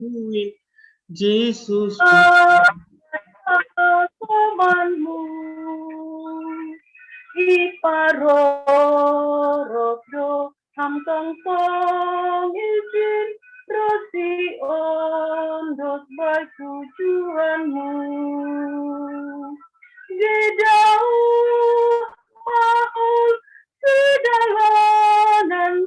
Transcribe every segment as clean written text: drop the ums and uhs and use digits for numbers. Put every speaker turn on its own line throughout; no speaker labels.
kuin Jesus
temanmu iparorokdo hamtong tong izin rosi ondos baik tujuanmu jauh maul sedalanan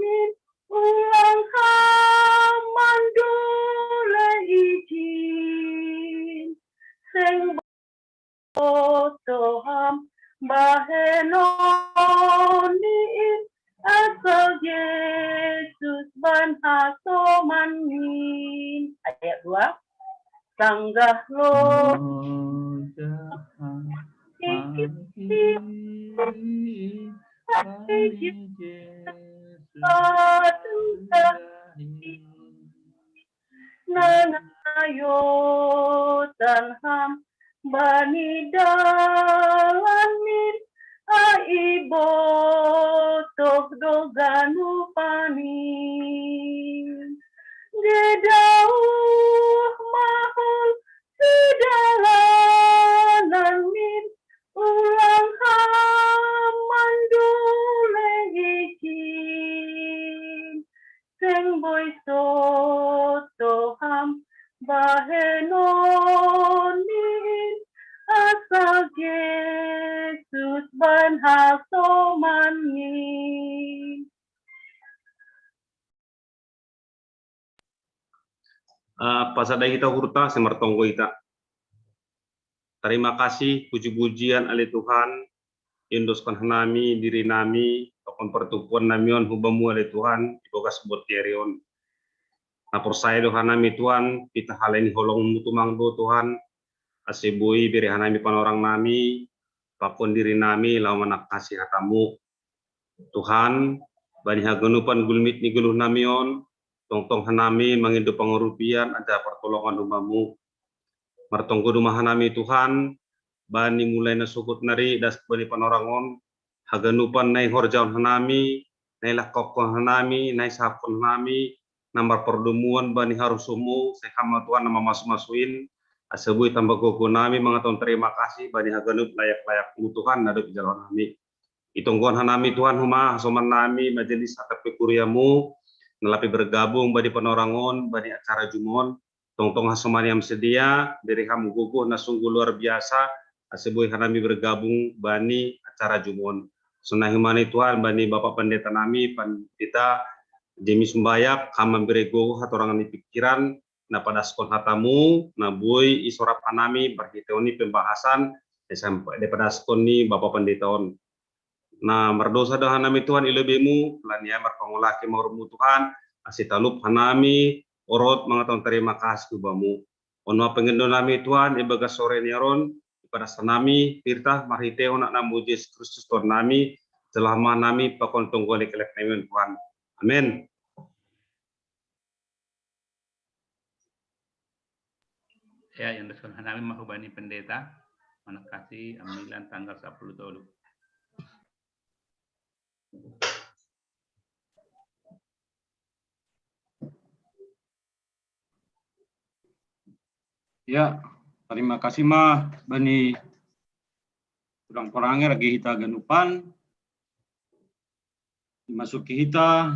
ulang kamandole izin seng Toham bahenonin asal Yesus ban hasomanin. Ayat 2. Sanggah lo nangayotan ham bani dalamin aibo toh doganu panin gedauh mahal sedalanan min ulang hamandule izin seng boy soto ham bahenonin asal Yesus ban hasomanin.
Pasada kita hurta semertonggo ita. Terima kasih puji-pujian ali Tuhan indoskan hanami diri nami tokon pertukuan namion hubamu ali Tuhan ibogas boterion. Na persaya do hanami Tuhan kita haleni holong mutumang do Tuhan asibui beri hanami panorang nami pakon diri nami lawan nak kasih hatamu Tuhan bani hagenupan gulmit ni guluh namion tong hanami mangindu pangurupian ada pertolongan umamu martonggo rumah hanami Tuhan bani mulai nasukut nari das bani panorangon hagenupan nai horjaun hanami nai lakokon hanami nai sapon hanami nambar perdemuan bani harus sumu sehama Tuhan nama masuin asebui tambah gogo nami mengaton terima kasih bani hagenup layak-layak Tuhan nadu jalan nami itonggon hanami Tuhan huma soman nami majelis atapi kuriamu nelapi bergabung bani penorangon bani acara jumon tong hasoman yang sedia dari kamu guguh na sungguh luar biasa asebui hanami bergabung bani acara jumon sunah himani Tuhan bani Bapak Pendeta nami pandita Jemi Sumbayak kamam berego hatorangan di pikiran na pada skon hatamu na boy isorap hanami berhiteoni pembahasan sampai daripada skon ni Bapak Pendetaon na merdosa dah hanami Tuhan ilebemu lan ya marpangolaki maurmu Tuhan asitalup hanami orot mangaton terima kasih bamu onwa pengendo nami Tuhan ibaga sore niaron pada sanami tirta marhiteo nak namu Yesus Kristus Tuhan nami selama nami pakon tonggole kelek nami Tuhan amin.
Ya, yang disebut hanami mahubani pendeta manakasi ambilan tanggal 10 dulu.
Ya, terima kasih mah bani kurang-kurangnya lagi kita genupan dimasuki kita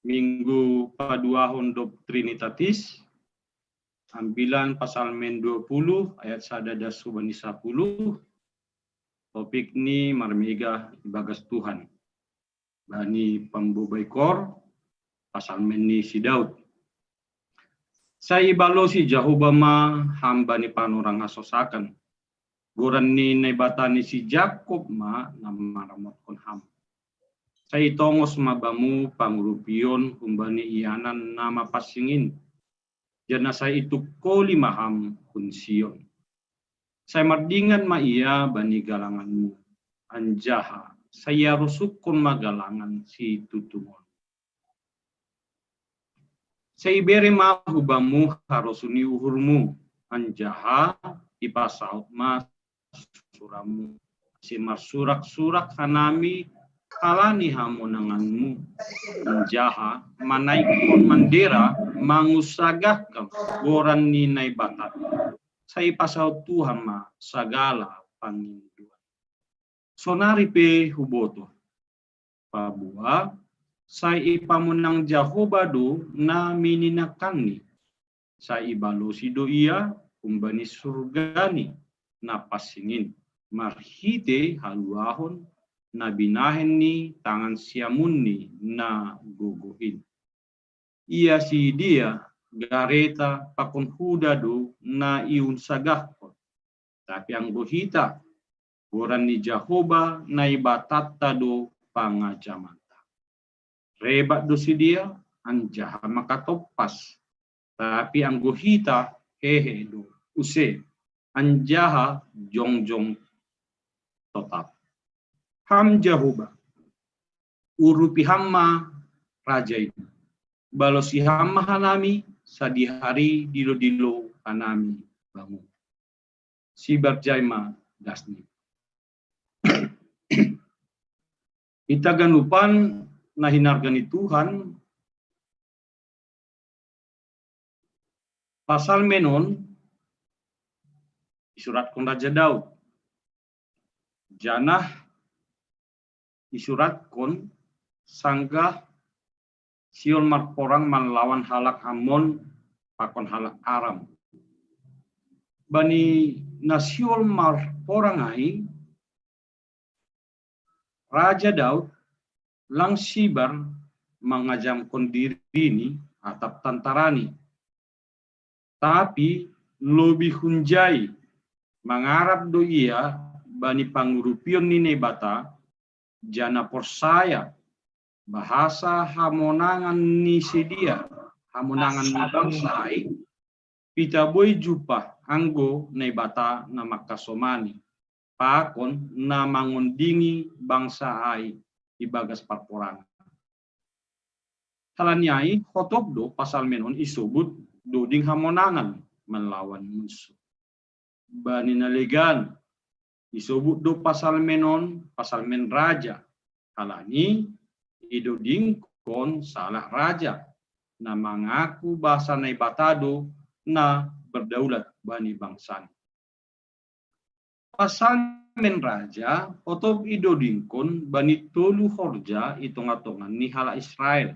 minggu padua hondop Trinitatis ambilan pasal men 20 ayat sadada subani 10 topik ni marmega ibagas Tuhan bani pembubaikor pasal men ni si Daud saya balosi jahubama hamba ni panurang asosakan goran ni nebatani si Jakob ma namaramot kon ham saya tongos mabamu pangurupion humbani ianan nama pasingin jana saya itu koli maham kunsion saya mardingan ma ia bani galanganmu anjaha saya rusukun magalangan si tutumon saya beri mahubamu harusuni uhurmu anjaha ipasaut mas suramu simar surak-surak hanami halani hamonanganmu menjaha manaikon mandera mangusagahkan goran ni naibatat sai pasal Tuhan ma sagala panginduan sonari pe huboto pabua sai ipamunang Jehovah do na mininakani sai ibalosi do ia kumbani surgani na pasingin marhite haluahon na binahen ni tangan siamun ni na guguhin. Ia si dia gareta pakon hudado na iun sagahkon. Tapi ang buhita, goran ni Jehovah na ibatata do pangajamanta. Rebat do si dia, anjaha makatopas. Tapi ang buhita, hehe do, use, anjaha jongjong tetap. Ham Jehovah, urupi hamma raja itu. Balosi hamma hanami, sadi hari dilo-dilo hanami bangun. Si berjaima dasni. Kita ganupan nahinargani Tuhan, pasal menon, disuratkan Raja Daud. Janah disuratkan sanggah siol marporang melawan halak Amon pakon halak Aram. Bani nasiol marporang ai Raja Daud lang sibar mengajamkan diri ini atap tantarani. Tapi lebih hunjai mengarap do ia bani pangurupion ni nebata jana persaya bahasa hamonangan ni sedia hamonangan ni bangsai pita boy jupah anggo nebata na makasomani pakon na mangundingi bangsa ai ibagas parporangan halanyai khotop do pasal menon isubut doding hamonangan melawan musuh bani nalegan disebut do pasal menon, pasal men raja. Halani, idoding kon salah raja. Na mengaku bahasa naibatado na berdaulat bani bangsan. Pasal men raja, otob idoding kon bani tolu horja itung-atungan ni hala Israel.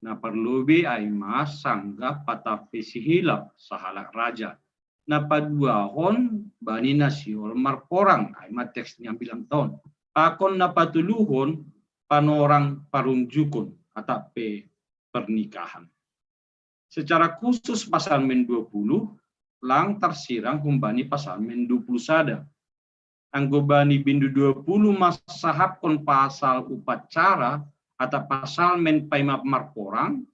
Na perlubi ay mas sanggap patapi sihilap sahalak raja. Na paduahon bani nasiol marporang ay mateksnya bilang tahun. Pakon na patuluhon panorang parunjukon atape pernikahan. Secara khusus pasal men 20 lang tersirang humbani pasal men 20 sada. Anggo bani bindu 20 masahapkon pasal upacara atau pasal men paimap marporang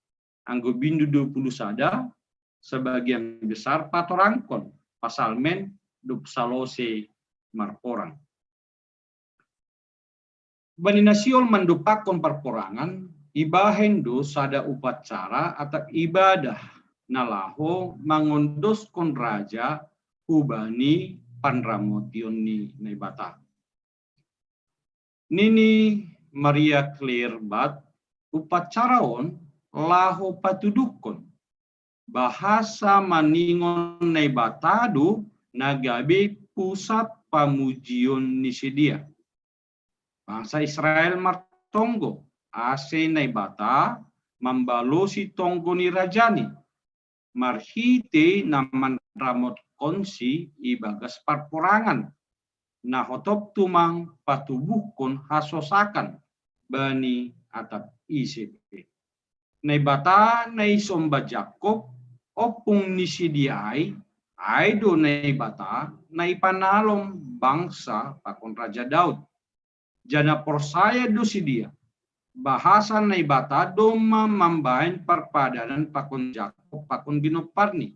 anggo bindu 20 sada sebagian besar patorangkon pasal men dupsalose marporang. Bani nasiol mandupakon parporangan ibahendo sada upacara atau ibadah nalaho mangondoskon raja ubani panramotion ni naibata. Nini Maria Claire bat upacaraon laho patudukon bahasa maningon naibatado nagabe pusat pamujion ni sedia. Bangsa Israel martonggo ase naibata mambalosi tonggo ni rajani. Marhite naman ramot konsi ibagas parporangan. Nahotop tumang patubukon hasosakan bani atap ICP. Naibata na isomba Jacob opung nisidiay ay do naibata na ipanalong bangsa pakon Raja Daud. Jana persaya do si dia. Bahasa naibata do mamambahin parpadanan pakon Jacob pakon ginoparni.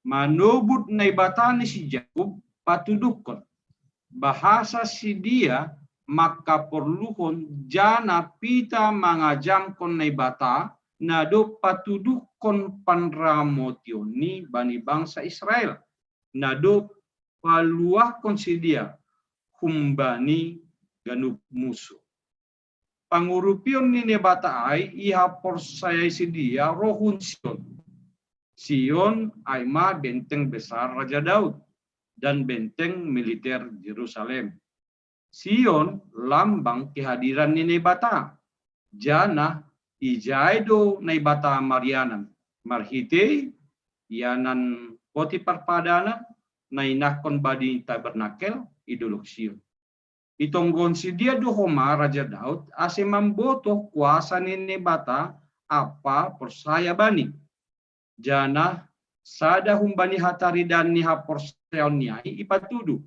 Manubut naibata ni si Jacob patudukon. Bahasa si dia maka perluhon jana pita mangajamkon naibata na do patudukon panramotion ni bani bangsa Israel. Na do paluah konsidia humbani ganup musuh. Pangurupion ni nebata ay iha porsaya si dia rohun Sion. Sion ay ma benteng besar Raja Daud dan benteng militer Yerusalem. Sion lambang kehadiran ni nebata. Jana ijaido nebata Marianan. Marhite yanan poti parpadana nainakon badi tabernakel idolok Sion. Itonggon si dia duhoma Raja Daud ase mamboto kuasa ni nebata apa persaya bani. Jana sada humbani hatari dan niha porsayon niai ipatudu.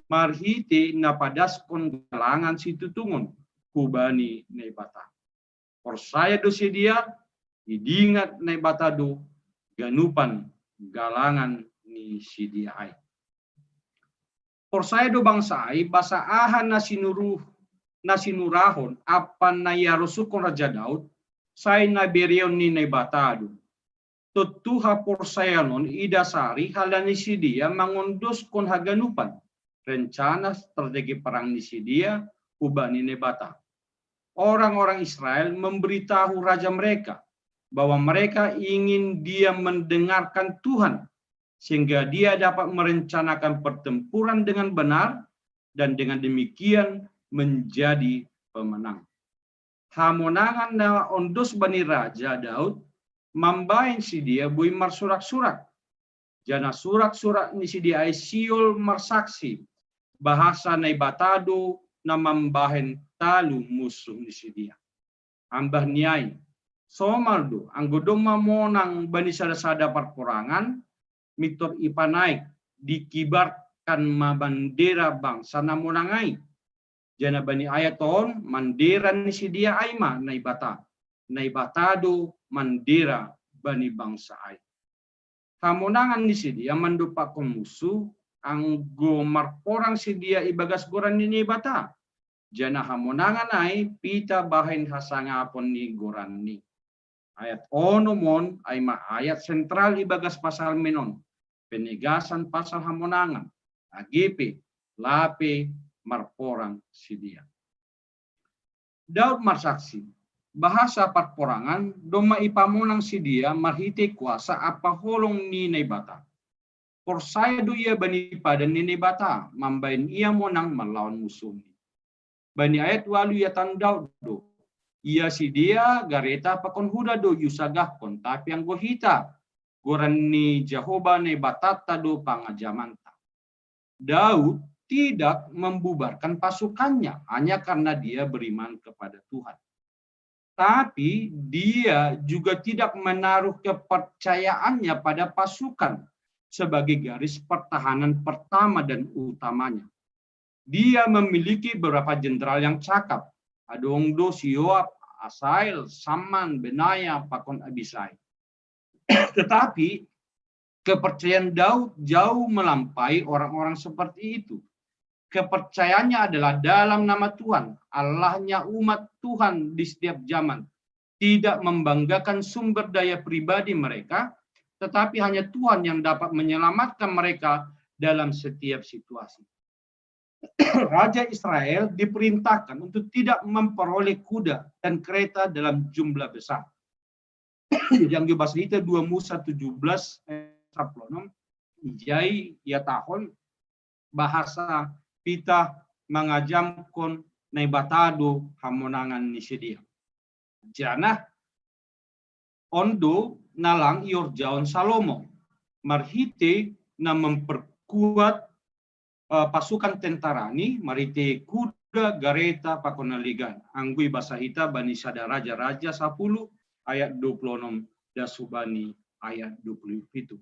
Marhite napadas kon galangan situ tungon kubani nebata. Persaya do si dia idingat nebata do ganupan galangan ni si dia ai. Persaya do bangsa ai basaahan na sinurahon apan na yarusukon Raja Daud say nabirion ni nebata do. Tutuha porsaya non idasari halani si dia mangundos kon haganupan rencana strategi perang ni si dia ubani nebata. Orang-orang Israel memberitahu raja mereka bahwa mereka ingin dia mendengarkan Tuhan sehingga dia dapat merencanakan pertempuran dengan benar dan dengan demikian menjadi pemenang. Hamonangan na ondos bani Raja Daud mambain si dia bui mar surak-surak. Jana surak-surak ni si dia ay siol marsaksi bahasa na ibatado na mambahin talu musuh ni si dia. Ambah niay somaldo ang godong mamonang bani sada-sada perporangan mitor ipanaik dikibarkan mabandera bangsa namonangai. Jana bani ayaton mandera ni si dia ayma naibata. Naibatado mandera bani bangsa ay. Hamonangan ni si dia mandupakon musuh ang gomar porang si dia ibagas goran ni naibata. Jana hamonangan ay pita bahin hasangapon ni goran ni. Ayat onomon ay maayat sentral ibagas pasal menon. Penegasan pasal hamonangan. Agipi, lape, marporang si dia. Daud marsaksi. Bahasa parporangan doma ipamunang si dia marhite kuasa apa holong ni naibata. Porsaya do ia bani padan ni naibata. Mambain ia monang melawan musuh ni. Bani ayat walu ya Daud do. Ia si dia gareta pakon huda do yusagah kon tapi ang gohita goran ni Jehovah ne batata do pangajamanta. Daud tidak membubarkan pasukannya hanya karena dia beriman kepada Tuhan. Tapi dia juga tidak menaruh kepercayaannya pada pasukan sebagai garis pertahanan pertama dan utamanya. Dia memiliki beberapa jenderal yang cakap. Adongdo, Yoab, Asael, Saman, Benaya, Pakon Abisai. Tetapi kepercayaan Daud jauh melampaui orang-orang seperti itu. Kepercayaannya adalah dalam nama Tuhan, Allahnya umat Tuhan di setiap zaman. Tidak membanggakan sumber daya pribadi mereka, tetapi hanya Tuhan yang dapat menyelamatkan mereka dalam setiap situasi. Raja Israel diperintahkan untuk tidak memperoleh kuda dan kereta dalam jumlah besar. Yang dibahas itu 2 Musa 17:16 ijai ya tahun bahasa pita mangajamkon naibatado hamonangan ni sidia. Jana ondo nalang iorjaon Salomo marhite na memperkuat pasukan tentara ni marite kuda gareta pakonaligan anggui basahita bani sada raja-raja 10 ayat 26 dasubani ayat 27.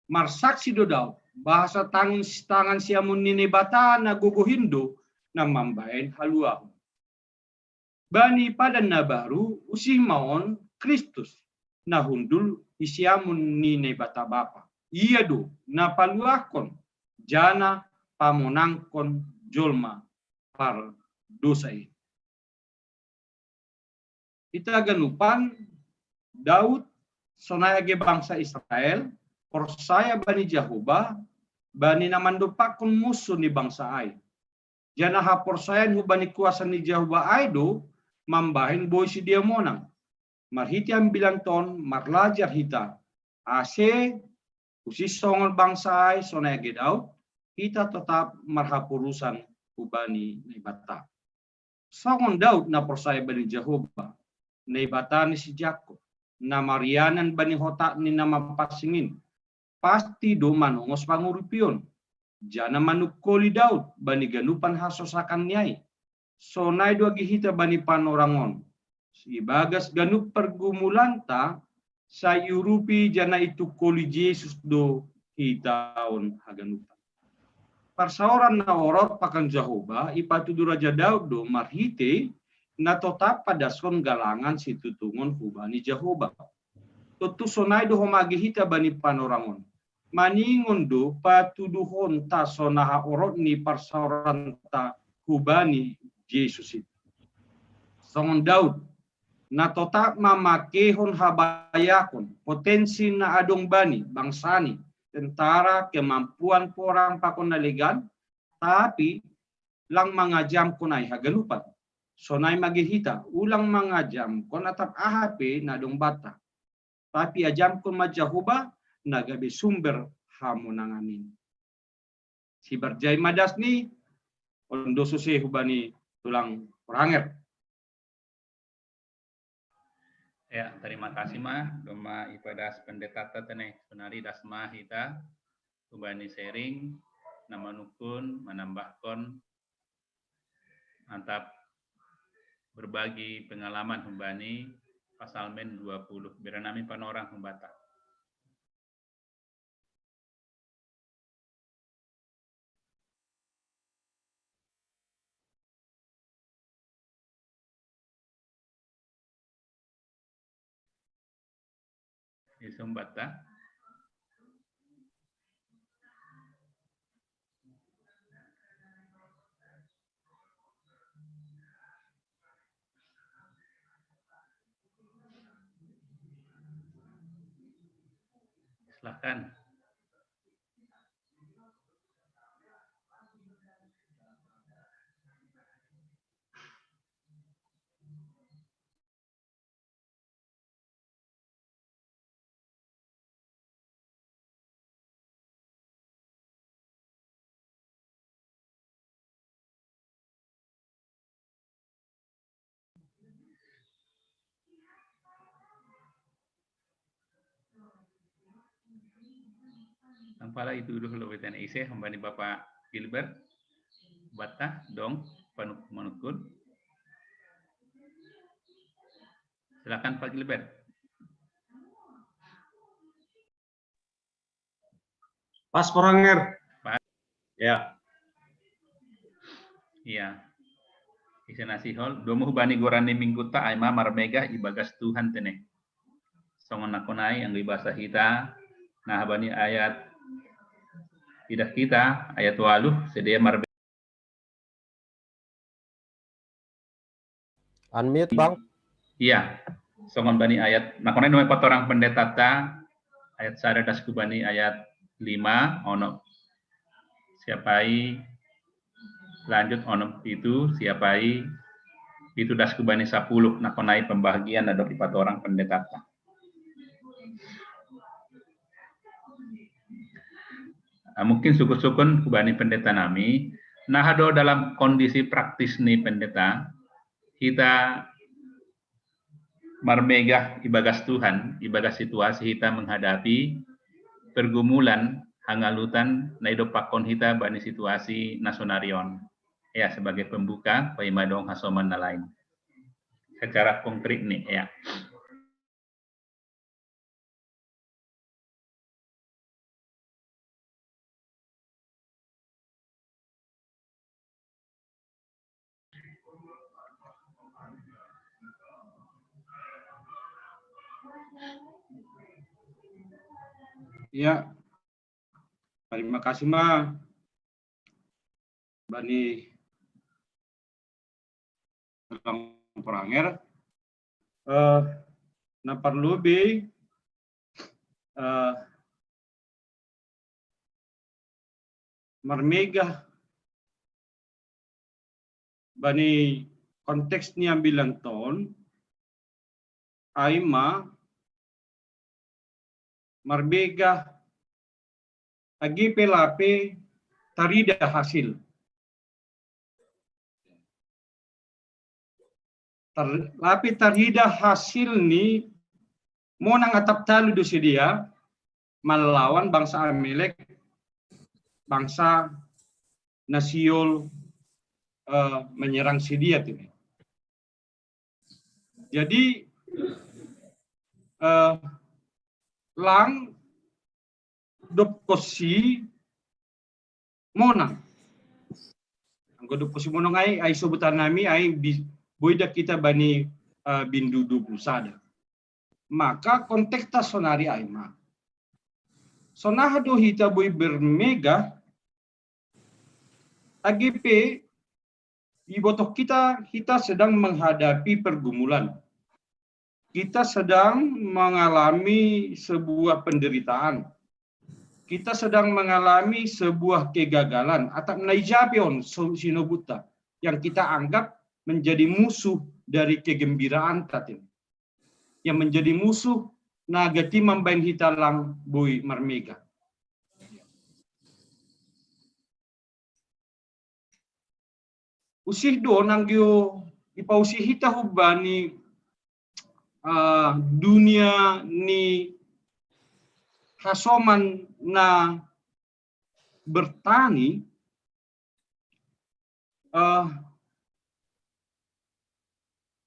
Marsaksi do Daud bahasa tangan siamun ni nebata na guguhindo na mambain haluah. Bani padan na baru usih maon Kristus na hundul isiamun ni nebata bapa. Iya do na paluakon jana pamonangkon jolma par dosai. Kita ganupan Daud sonayage bangsa Israel persaya bani Jehovah bani namandupakon musuh ni bangsa ai. Jana haporsayan hubani kuasa ni Jehovah Aido, mambahin boy si dia monang. Marhiti ang bilang ton, marlajar hita. Ase, usis songon bangsay, sonaya gedaw, kita tetap marhapurusan hubani ni bata. Songon Daud na porsaya bani Jehovah, na ibata ni si Jacob, na marianan bani hota ni nama pasingin, pasti do manungos panguripion. Jana manukoli Daud bani ganupan hasosakan niyay. So naido agihita bani panorangon. Si bagas ganup pergumulanta sa yurupi jana itu koli Jesus do hitaon haganupan. Parsaoran na orot pakan Jehovah ipatudu Raja Daud do marhite na tetap pada son galangan si tutungon hubani Jehovah. Tutu sonai do homagihita bani panorangon. Maningon do patuduhon ta sonaha orot ni parsaoran ta hubani Jesus itu. Songon Daud na tetap mamakehon habayakon potensi na adong bani bangsani tentara kemampuan porang pakon naligan tapi lang mangajam kunay haganupan. Sonay magihita ulang mangajam kon atap ahape na dong bata. Tapi ajam kon majahuba nagabi sumber hamunang amin. Si Barjay madas ni ondo susi hubani tulang oranger.
Ya, terima kasih mah doma ipadas pendeta tatene sunari dasma hita hubani sharing nama nukun menambahkan mantap berbagi pengalaman hubani pasal men 20 beranami panorang humbata. Isumbata. Silakan. Tampala itu dulu wetan ise hambani Bapak Gilbert Bata dong manukun. Silakan Pak Gilbert.
Pas Oranger.
Pak.
Ya.
Iya. Ise nasihol domo hubani gorani minggu ta aima marmega ibagas Tuhan tene. Songon nakonai ang ibasa hita nah bani ayat tidak kita ayat 8 sedia marbe.
Unmute Bang.
Iya. Songon bani ayat nakonai nomor 4 orang pendeta ta ayat sada das kubani ayat 5 ono siapai lanjut ono itu siapai itu das kubani 10 nakonai pembagian ada 4 orang pendeta ta. Mungkin sukun-sukun kubani pendeta nami nah ado dalam kondisi praktis nih pendeta kita marmegah ibagas Tuhan ibagas situasi kita menghadapi pergumulan hangalutan na ido pakon kita bani situasi nasionarion ya sebagai pembuka paimadong hasoman na lain secara konkret nih ya.
Ya, terima kasih Ma Bani Poranger. Na perlu bi marmega bani konteksnya bilang ton aima marbega agi pelape tarida hasil. Lapi tarida hasil ni mau nangatap talu do dia melawan bangsa Amalek, bangsa Nasiol menyerang dia ini. Jadi lang dopkosi monang. Anggo dopkosi monang ai sebutan nami ai boida kita bani bindudu busada. Maka konteks sonari aima. Sonah do hita boy bermega AGP ibotok kita sedang menghadapi pergumulan. Kita sedang mengalami sebuah penderitaan. Kita sedang mengalami sebuah kegagalan atau naijapion sinobuta yang kita anggap menjadi musuh dari kegembiraan tatin. Yang menjadi musuh nagati mambain hitalang boy marmega. Usih do nanggyo ipausi hita hubani dunia ni hasoman na bertani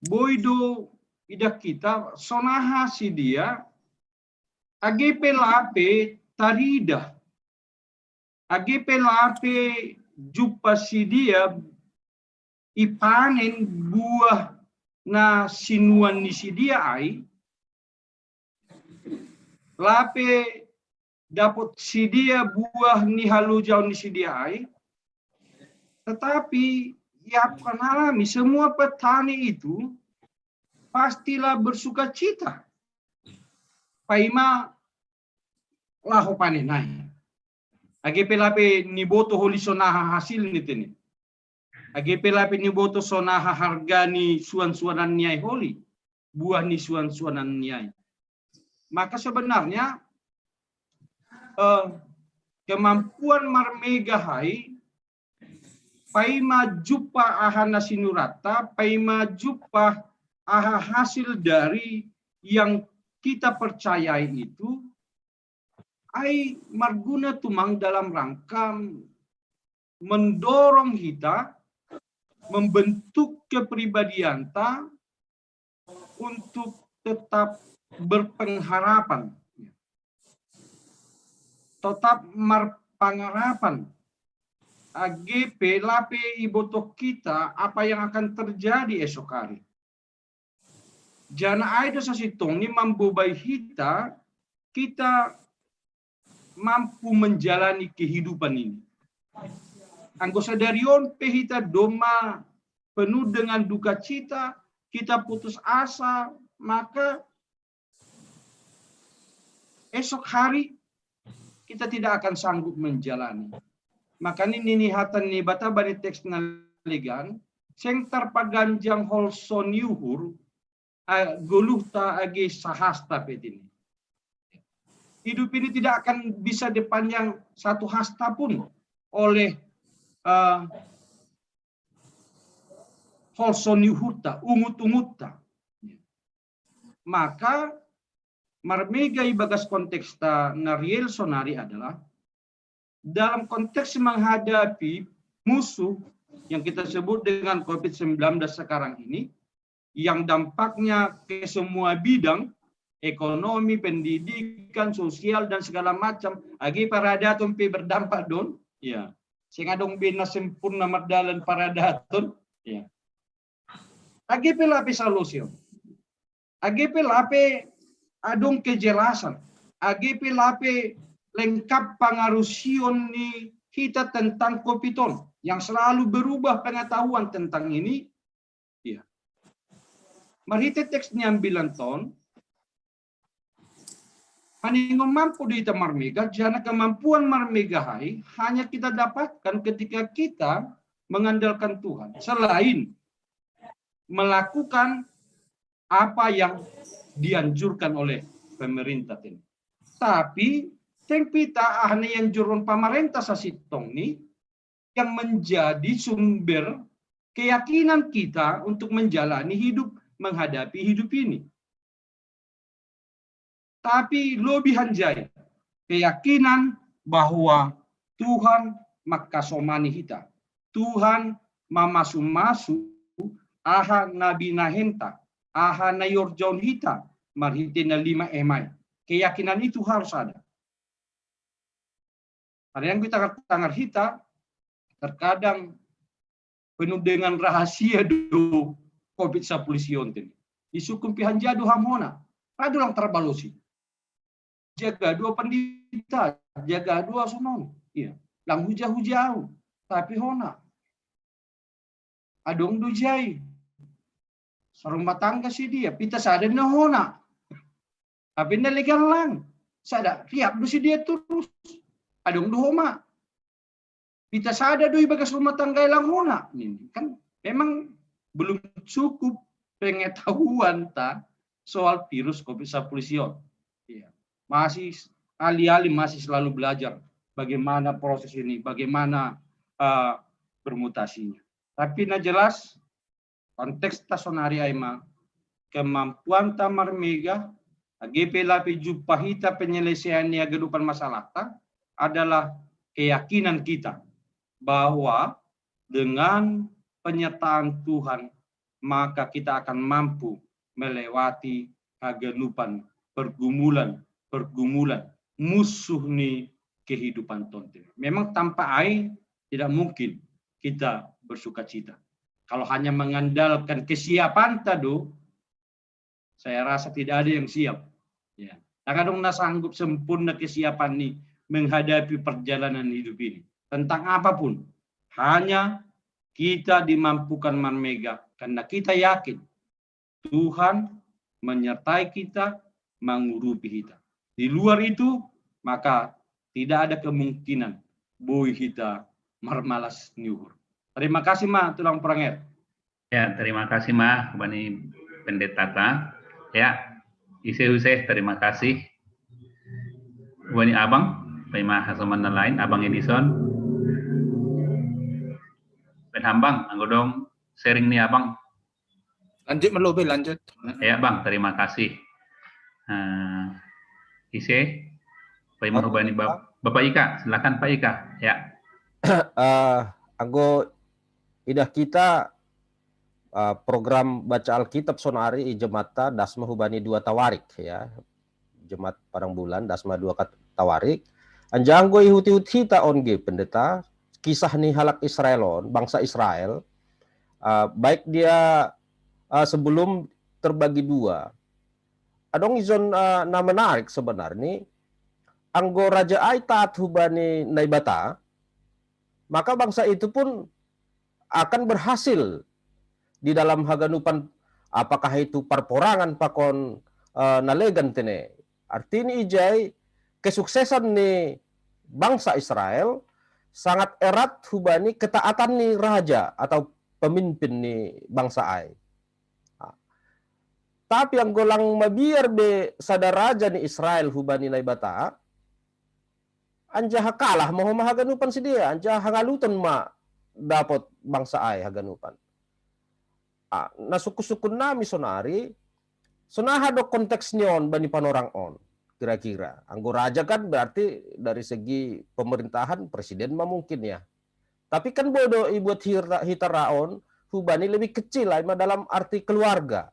boido idak kita sonaha si dia AGP lape tarida AGP lape jumpa si dia ipanen buah na sinuan ni si dia ai lape dapat si dia buah ni halujau ni si dia ai, tetapi ya akan alami semua petani itu pastilah bersuka cita paima laho panenai AGP lape ni boto holi sonaha hasil ni teni AGP lape ni boto sonaha harga ni suan-suanan niai holi buah ni suan-suanan niai. Maka sebenarnya kemampuan marmega hai paima jupa ahana sinurata paima jupa aha hasil dari yang kita percayai itu ai marguna tumang dalam rangka mendorong kita membentuk kepribadian ta untuk tetap berpengharapan, tetap marpangarapan AGP lape ibotok kita apa yang akan terjadi esok hari. Jana aido sasitong ni mambubai kita mampu menjalani kehidupan ini. Anggo sadarion pehita doma penuh dengan duka cita, kita putus asa, maka esok hari kita tidak akan sanggup menjalani. Maka ini nihatan ni bata bari teks naligan seng tarpaganjang holson yuhur goluhta agi sahasta petini. Hidup ini tidak akan bisa dipanjang satu hasta pun oleh holson yuhurta, ungut-ungutta. Maka marmega ibagas konteksta nariel sonari adalah dalam konteks menghadapi musuh yang kita sebut dengan COVID-19 sekarang ini, yang dampaknya ke semua bidang, ekonomi, pendidikan, sosial, dan segala macam, agi paradaton pe berdampak don, ya. Sing adong bina sempurna mardalan paradaton, ya. Agi pe lape solusi. Agi pe lape adong kejelasan, AGP lape lengkap pengarusion ni kita tentang kopiton yang selalu berubah pengetahuan tentang ini. Ya. Marite teksnya 9 ton. Paningon mampu di marmega, jana kemampuan marmega hai hanya kita dapatkan ketika kita mengandalkan Tuhan selain melakukan apa yang dianjurkan oleh pemerintah ini. Tapi pita ahne yang jurun pemerintah sasitong ni yang menjadi sumber keyakinan kita untuk menjalani hidup, menghadapi hidup ini. Tapi lebih hanjai keyakinan bahwa Tuhan makasomani kita. Tuhan mamasu-masu aha nabi nahenta, aha na yorjon hita, marhitina 5 emai. Keyakinan itu harus ada. Ada yang kita tangar hita, terkadang penuh dengan rahasia do COVID-19 ini. Isukum pihan jadu hamona, adulang terbalosi. Jaga dua pendeta, jaga dua sunon. Iya, lang hujau, tapi hona. Adong dujai. Sarumah tangga si dia, pita sada na hona. Tapi naligan lang. Sada, riap do si dia terus. Adong duhoma. Pita sada do ibagas rumah tangga lang hona. Ini kan memang belum cukup pengetahuan soal virus COVID-19. Iya. Masih alih-alih masih selalu belajar bagaimana proses ini, bagaimana bermutasinya. Tapi na jelas konteks tasonari aima kemampuan tamar mega GP lapi jupahita penyelesaian kehidupan masalah adalah keyakinan kita bahwa dengan penyertaan Tuhan maka kita akan mampu melewati kegelupan pergumulan musuh nih kehidupan tonton. Memang tanpa air tidak mungkin kita bersuka cita. Kalau hanya mengandalkan kesiapan tadi, saya rasa tidak ada yang siap. Ya, kadang sanggup sempurna kesiapan nih menghadapi perjalanan hidup ini. Tentang apapun, hanya kita dimampukan marmega karena kita yakin Tuhan menyertai kita, mengurupi kita. Di luar itu, maka tidak ada kemungkinan boy kita marmalas nyuhur. Terima kasih Ma, tulang peranget.
Ya, terima kasih Ma, Bani Pendeta. Ya, Ise terima kasih. Bani Abang, Bani Hasaman dan lain, Abang Edison. Ben Hambang, anggodong sharing nih Abang.
Lanjut melobe lanjut.
Ya Bang, terima kasih. Ise, Pak Bani Bapak Ika, silakan Pak Ika. Ya.
Anggo idah kita program baca Alkitab sonari i Jemata Dasma Hubani 2 Tawarik ya. Jemaat Padang Bulan Dasma 2 Tawarik. Anjanggo ihut-ihut hita onge pendeta kisah nih halak Israelon, bangsa Israel. Baik dia sebelum terbagi dua. Adong izon na menarik sebenarnya. Anggo Raja Ai taat hubani naibata, maka bangsa itu pun akan berhasil di dalam haganupan apakah itu perporangan pakon nalegan tene. Artinya ijai kesuksesan nih bangsa Israel sangat erat hubani ketaatan nih raja atau pemimpin nih bangsa Ai. Tapi yang golang mabiar be sadar raja nih Israel hubani naibata, anja kalah mau mahaganupan si dia, anja hangalutan ma dapat bangsa Ai haganupan. Na suku-sukun nami sonari, sonaha do konteks nyon bani panorang on. Kira-kira, anggo raja kan berarti dari segi pemerintahan presiden mah mungkin ya. Tapi kan bodoh ibuat hitaraon hubani lebih kecil lah dalam arti keluarga.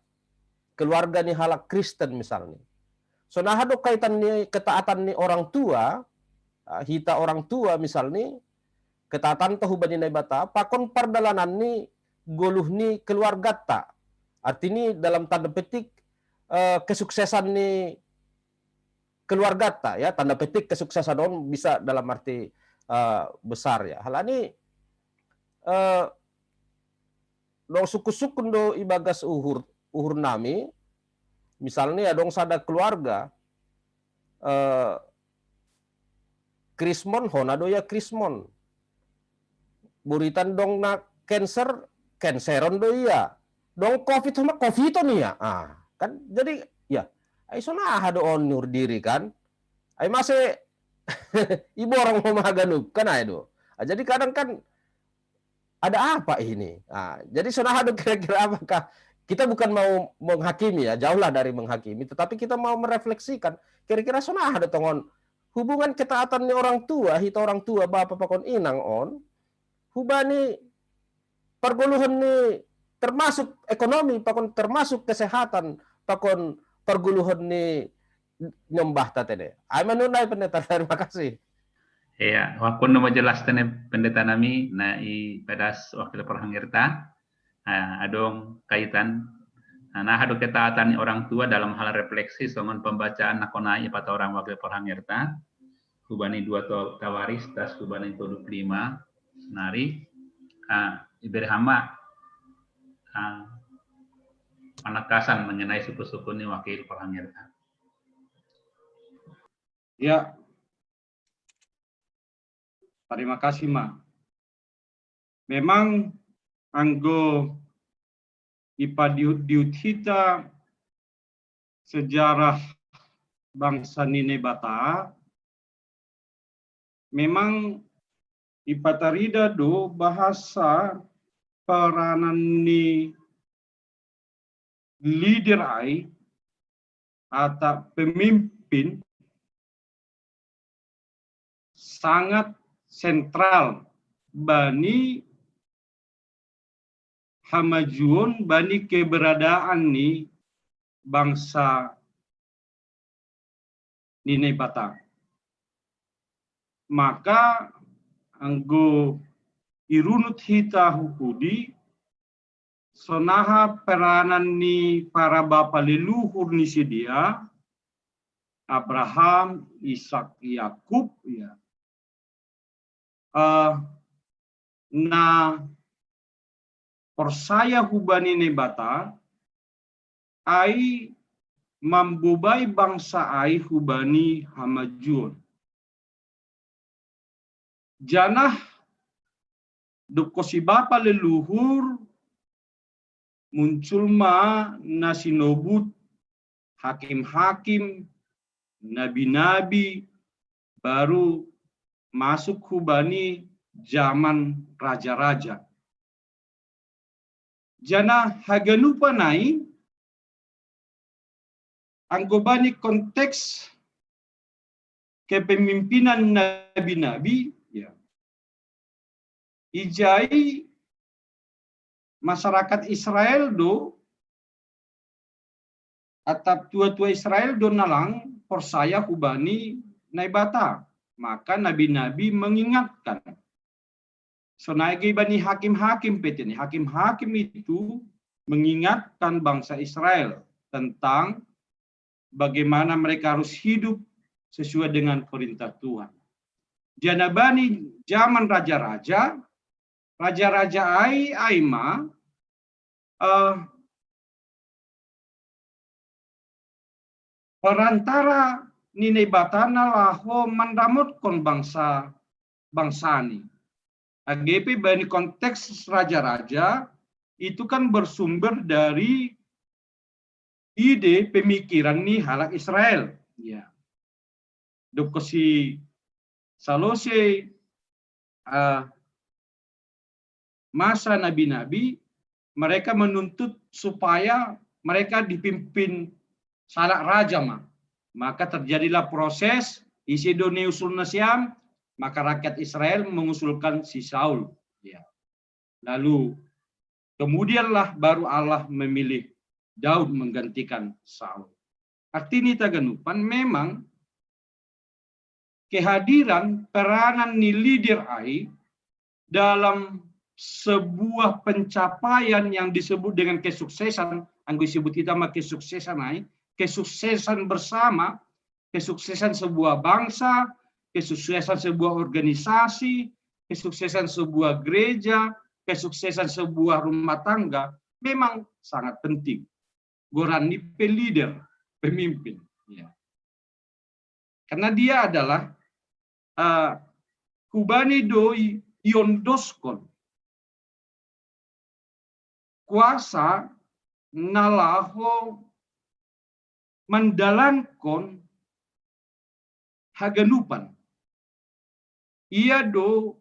Keluarga nih halak Kristen misalnya. Sonaha do kaitan nih ketaatan nih orang tua, hita orang tua misalnya, ketaatan toh hubani naibata, pakon pardalanan nih goluh nih keluarga ta. Artinya dalam tanda petik kesuksesan nih keluarga ta ya, tanda petik kesuksesan on bisa dalam arti besar ya. Hal ini dong suku-suku do ibagas uhur nami misalnya ya dong sada keluarga Krismon honado ya Krismon buritan dong nak canceron do iya. Dong COVID sama COVID nih ya. Kan jadi ya ai sonaha do onur diri kan. Ai masih ibu orang mau maganup kan ai do. Jadi kadang kan ada apa ini? Jadi sonaha do kira-kira apakah kita bukan mau menghakimi ya, jauhlah dari menghakimi, tetapi kita mau merefleksikan kira-kira sonaha do tongon hubungan ketaatannya orang tua, hita orang tua bapak pakon inang on, hubani perguluhan ni termasuk ekonomi, pakon termasuk kesehatan, pakon perguluhan ni nyembah tatene. Ay manunay pendeta, terima kasih.
Ya, waktu mau jelas pendeta nami na i pedas wakil perhangirta adong kaitan nah hadu ketaatan orang tua dalam hal refleksi songon pembacaan nakonai pada orang wakil perhangirta kubani 2 tawaris tas kubani 25 nari iberhama penekasan mengenai suku-suku ini wakil perhangirta.
Ya, terima kasih Ma. Memang anggo ipa diut kita sejarah bangsa Nine Bata memang ipa tarida do bahasa peranan ni leader ai atau pemimpin sangat sentral bani hamajuan bani keberadaan ni bangsa Nine Bata. Maka anggo irunut hita hukudi sonaha peranan ni para bapa leluhur ni sedia Abraham, Ishak, Yakub ya. Na persaya hubani nebata ai mambubai bangsa ai hubani hamajuan. Janah dukosi bapa leluhur muncul ma nasinobut hakim-hakim, nabi-nabi baru masuk hubani zaman raja-raja. Jana haganupa nai anggobani konteks kepemimpinan nabi-nabi ya. Ijai masyarakat Israel do atap tua-tua Israel do nalang persaya hubani naibata. Maka nabi-nabi mengingatkan. So naigi bani hakim-hakim petini. Hakim-hakim itu mengingatkan bangsa Israel tentang bagaimana mereka harus hidup sesuai dengan perintah Tuhan. Janabani zaman raja-raja, raja-raja Aima perantara Nine Batana laho mandamutkan bangsani. AGP bani konteks raja-raja itu kan bersumber dari ide pemikiran nih halak Israel. Ya. Dokosi salose masa nabi-nabi mereka menuntut supaya mereka dipimpin salak raja mah. Maka terjadilah proses Isidone usul Nasyam, maka rakyat Israel mengusulkan si Saul. Ya. Lalu kemudianlah baru Allah memilih Daud menggantikan Saul. Artinya taganupan memang kehadiran peranan ni leader ai dalam sebuah pencapaian yang disebut dengan kesuksesan, anggo disebut kita mah kesuksesan ai, kesuksesan bersama, kesuksesan sebuah bangsa, kesuksesan sebuah organisasi, kesuksesan sebuah gereja, kesuksesan sebuah rumah tangga memang sangat penting. Goran ni leader, pemimpin. Ya. Karena dia adalah kubani do yondoskon kuasa nalaho mendalankan haganupan. Ia do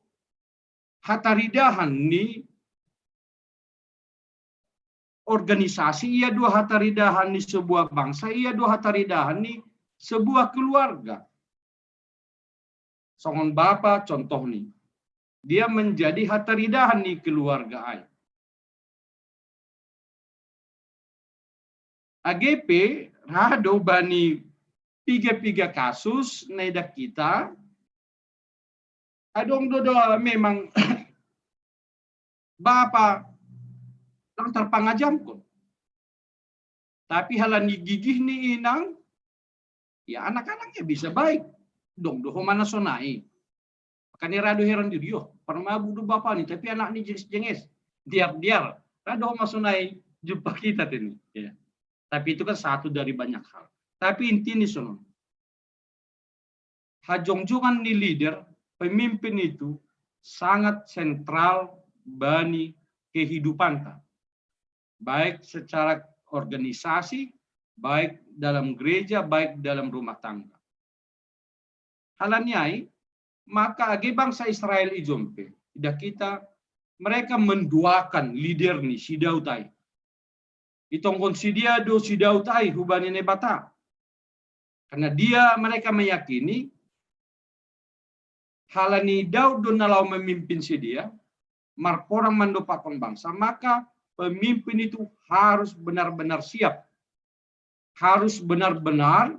hataridahan ni organisasi, ia do hataridahan ni sebuah bangsa, ia do hataridahan ni sebuah keluarga. Songon bapa contoh ni, dia menjadi hataridahan ni keluarga ai. AGP rado bani piga kasus nedak kita adong dodo memang bapa lang terpangajam kon. Tapi halani gigih ni inang, ya anak-anaknya bisa baik. Dong doho mana sonai. Makanya rado heran diri, yo pernah budu bapak ni, tapi anak ni jengis, diar rado masonai jumpa kita ini. Ya. Tapi itu kan satu dari banyak hal. Tapi intinya sono, hajongjongan ni leader, pemimpin itu sangat sentral bani kehidupan ta. Baik secara organisasi, baik dalam gereja, baik dalam rumah tangga. Halanyai, maka age bangsa Israel ijompe, tidak kita, mereka menduakan leader ni si Dautai. Itongkon si dia do si Dautai hubani nebata. Karena mereka meyakini halani Daud do nalau memimpin si dia, marporang mandopakon bangsa, maka pemimpin itu harus benar-benar siap. Harus benar-benar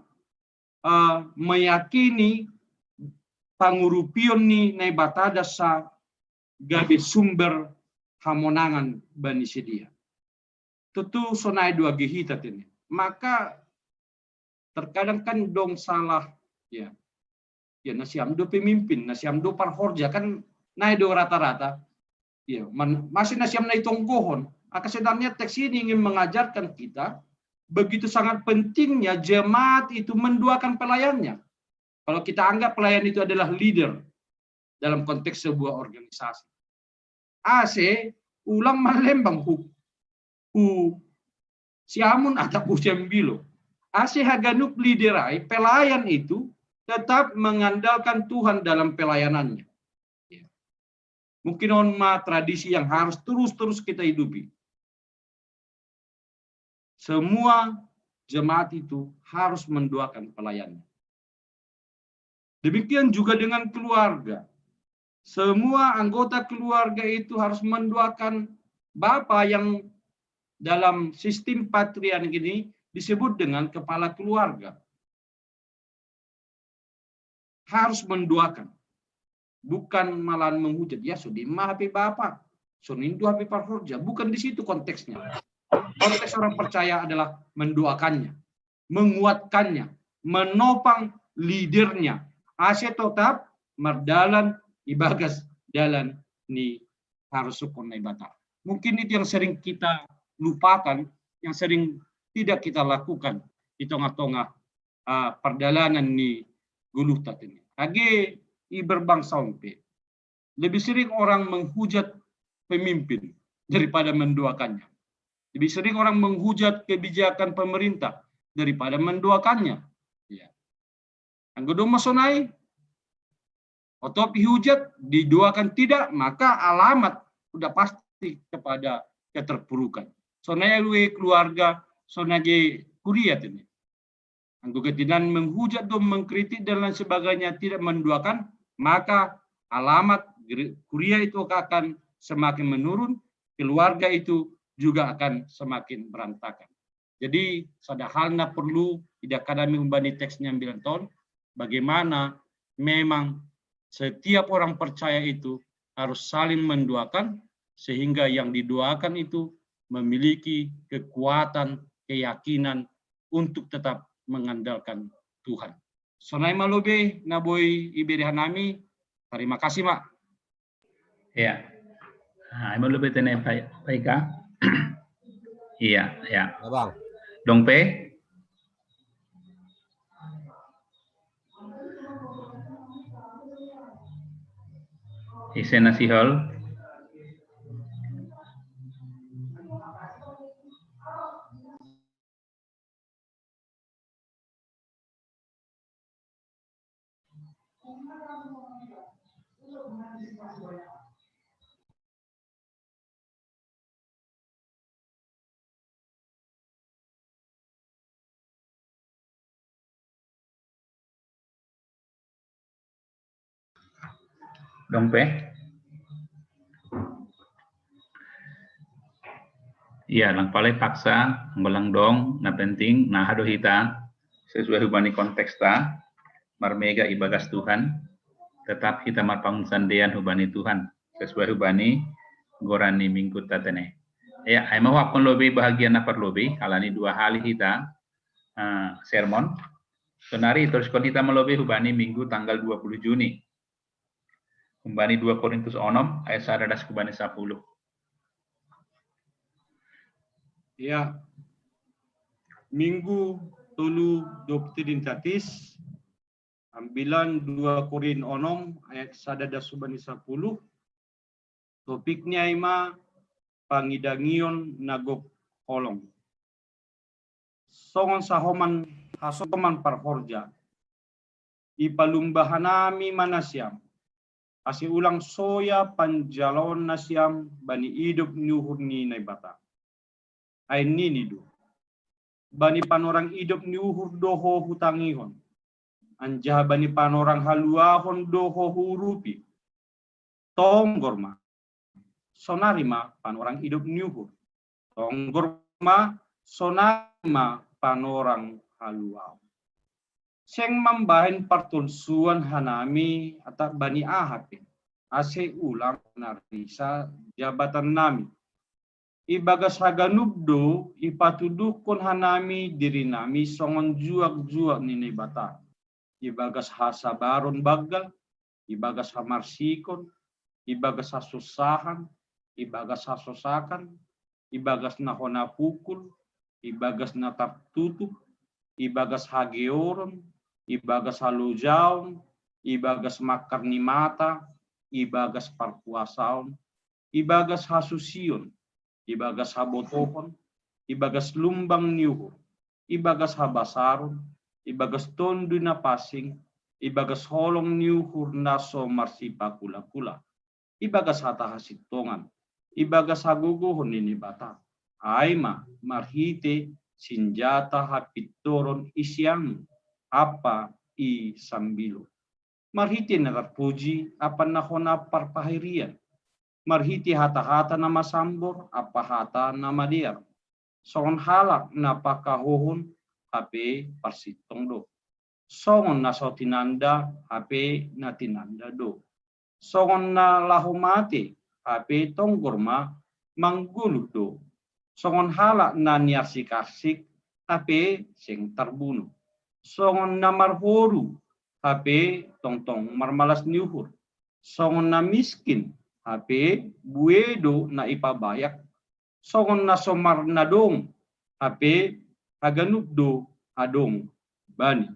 meyakini pangurupion ni nebata dasa gabe sumber hamonangan bani si dia. Tentu sonai dua gehitat ini. Maka terkadang kan dong salah ya. Ya nasiam do pemimpin, nasiam do parhorja kan naik do rata-rata. Ya, masih nasiam naik tonggohon. Sebenarnya teks ini ingin mengajarkan kita begitu sangat pentingnya jemaat itu menduakan pelayannya. Kalau kita anggap pelayan itu adalah leader dalam konteks sebuah organisasi. Ulang malembang siamun atau siambilo. Haganuk liderai, pelayan itu tetap mengandalkan Tuhan dalam pelayanannya. Ya. Mungkin tradisi yang harus terus kita hidupi. Semua jemaat itu harus mendoakan pelayannya. Demikian juga dengan keluarga. Semua anggota keluarga itu harus mendoakan Bapa yang dalam sistem patriarki ini disebut dengan kepala keluarga. Harus mendoakan. Bukan malah menghujat. Ya sudah mahapi Bapa. Sunindu hapi parhorja. Bukan di situ konteksnya. Konteks orang percaya adalah mendoakannya. Menguatkannya. Menopang leadernya. Tetap merdalan ibagas dalan ni harus sukun ibata. Mungkin itu yang sering kita lupakan, yang sering tidak kita lakukan di tengah-tengah perdalanan ni gulutat ini. Age berbangsa ompe. Lebih sering orang menghujat pemimpin daripada mendoakannya. Lebih sering orang menghujat kebijakan pemerintah daripada mendoakannya. Ya. Anggodo masonai atau dihujat, didoakan tidak, maka alamat sudah pasti kepada keterpurukan. Sonai keluarga, sonai kuriat ini. Anggo ketidan menghujat dan mengkritik dan lain sebagainya tidak mendoakan, maka alamat kuria itu akan semakin menurun, keluarga itu juga akan semakin berantakan. Jadi sadahalna perlu tidak kadang membani teksnya 9 tahun, bagaimana memang setiap orang percaya itu harus saling mendoakan sehingga yang didoakan itu memiliki kekuatan, keyakinan untuk tetap mengandalkan Tuhan. Sonai malobe naboy iberihanami. Terima kasih, Mak.
Ya. Nah, malobe tene paika. Iya, ya.
Abang.
Dong Pe. Isena Sihol. Dongpe. Iya, lang palay paksa, balang dong, na penting, na hado hita, sesuai hubani konteks ta, marmega ibagas Tuhan, tetap kita marpangsandean hubani Tuhan, sesuai hubani gorani minggu tatene. Ya, ay mawapon lobi bahagian na parlobi, alani 2 hali hita, sermon, sonari terus kon hita melobi hubani minggu tanggal 20 Juni. Hubani 2 Korintus 6 ayat 11 hubani 10.
Ya, minggu tolu doktrin tatis, ambilan 2 Korin 6 ayat 11 hubani 10. Topiknya ima pangidangion nagok kolong. Songon sahoman hasoman parhorja. Ipalumbahanami manasyam. Asi ulang soya panjalon nasyam bani hidup nyuhurni na bata. Ay ninido. Bani panorang hidup nyuhur doho hutangihon. Anjah bani panorang haluahon doho hurupi. Tonggorma. Sonarima panorang hidup nyuhur. Tonggorma sonarima panorang haluahon. Seng mambahin partulsuan hanami atau bani ahapin. Ase ulang narisa jabatan nami. Ibagas haganubdo ipatudukon hanami diri nami songon juak-juak nini bata. Ibagas hasabaron bagal, ibagas hamarsikon, ibagas hasusahan, ibagas hasosakan, ibagas nahona pukul, ibagas natartutup, ibagas hageoron, ibagas halujaon, ibagas makar ni mata, ibagas parpuasaon, ibagas hasusion, ibagas habotohon, ibagas lumbang niuhur, ibagas habasaron, ibagas tondo na pasing, ibagas holong niuhur naso marsipa kula-kula, ibagas hata hasitongan, ibagas haguguhon ini bata, aima marhite sinjata hapitoron isyang apa i sambilo. Marhite natarpuji apa nahona parpahirian. Marhiti hata-hata na masambor, apa hata na madiar. Songon halak na pakahuhon, hape parsitong do. Songon na so tinanda, hape na tinanda do. Songon na lahumati, hape tonggorma, mangguluh do. Songon halak na niarsik-arsik, hape sing terbunuh. Songon na marhoru, hape tong-tong marmalas niuhur. Songon na miskin, hape buedo na ipabayak. Songon na somar na dong, hape haganupdo adong bani.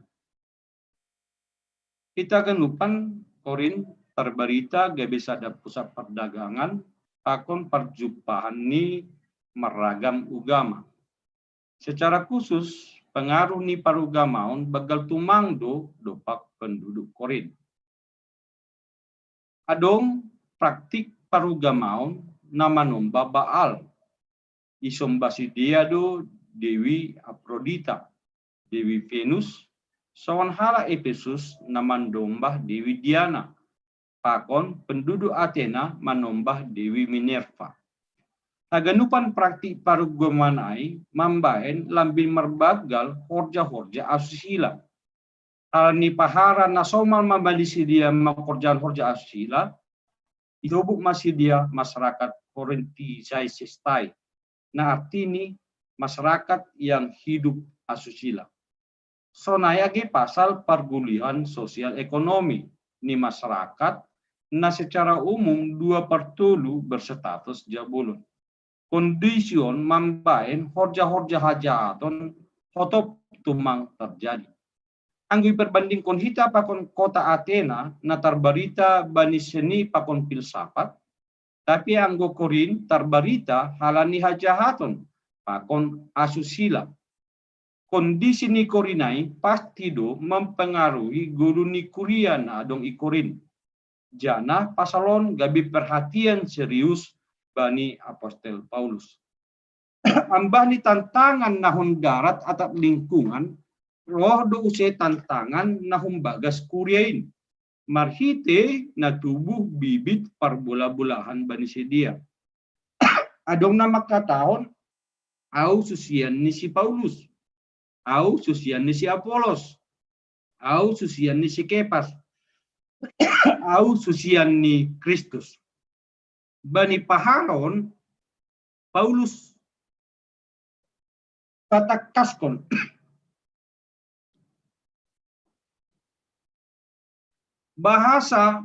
Kita ganupan Korin terberita gabisada pusat perdagangan akon perjumpaan ni meragam ugama. Secara khusus pengaruh ni parugamaon bagal tumangdo dopak penduduk Korin. Adong praktik parugamaon na manomba Baal. Isomba si dia do Dewi Aphrodita, Dewi Venus, sawan hala Efesus na mandombah Dewi Diana. Pakon penduduk Athena manombah Dewi Minerva. Taganupan praktik parugamaan ay mambahen lambin merbagal horja-horja asusila. Alani pahara na somal mabalisi dia makorjaan horja asusila, itubuk masih dia masyarakat Korinti Zaisistai. Nah artini masyarakat yang hidup asusila. Sonayagi pasal pergulian sosial ekonomi ni masyarakat na secara umum 2/3 berstatus jabulun. Kondision mambain horja-horja hajaton hotop tumang terjadi. Anggi perbanding kon hita pakon kota Athena na tarbarita bani seni pakon filsafat, tapi anggo Korin tarbarita halani hajahaton pakon asusila. Kondisi ni Korinai pasti do mempengaruhi guru ni Kurian adong i Korin. jana pasalon gabi perhatian serius bani Apostel Paulus. Ambah ni tantangan nahun darat atau lingkungan, roh do use tantangan nahum bagas kuriain. Marhite na tubuh bibit parbola-bolahan bani sedia. Adong nama katahon, au susian ni si Paulus, au susian ni si Apolos, au susian ni si Kepas, au susian ni Kristus. Bani paharon, Paulus katakaskon. Bahasa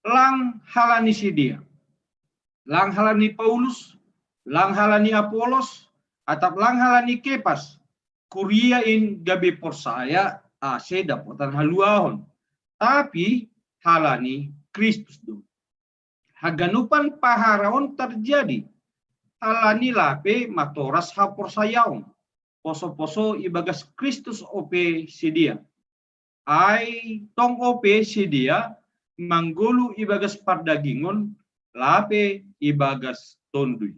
lang halani si dia. Lang halani Paulus, lang halani Apolos, atau lang halani Kepas. Kuriain gabi porsaya ase dapotan haluahon. Tapi halani Kristus do. Haganupan paharaon terjadi. Halani lape matoras haporsayaon. Poso-poso ibagas Kristus ope sidia. Ai tong ope sidia manggulu ibagas pardagingon lape ibagas tondui.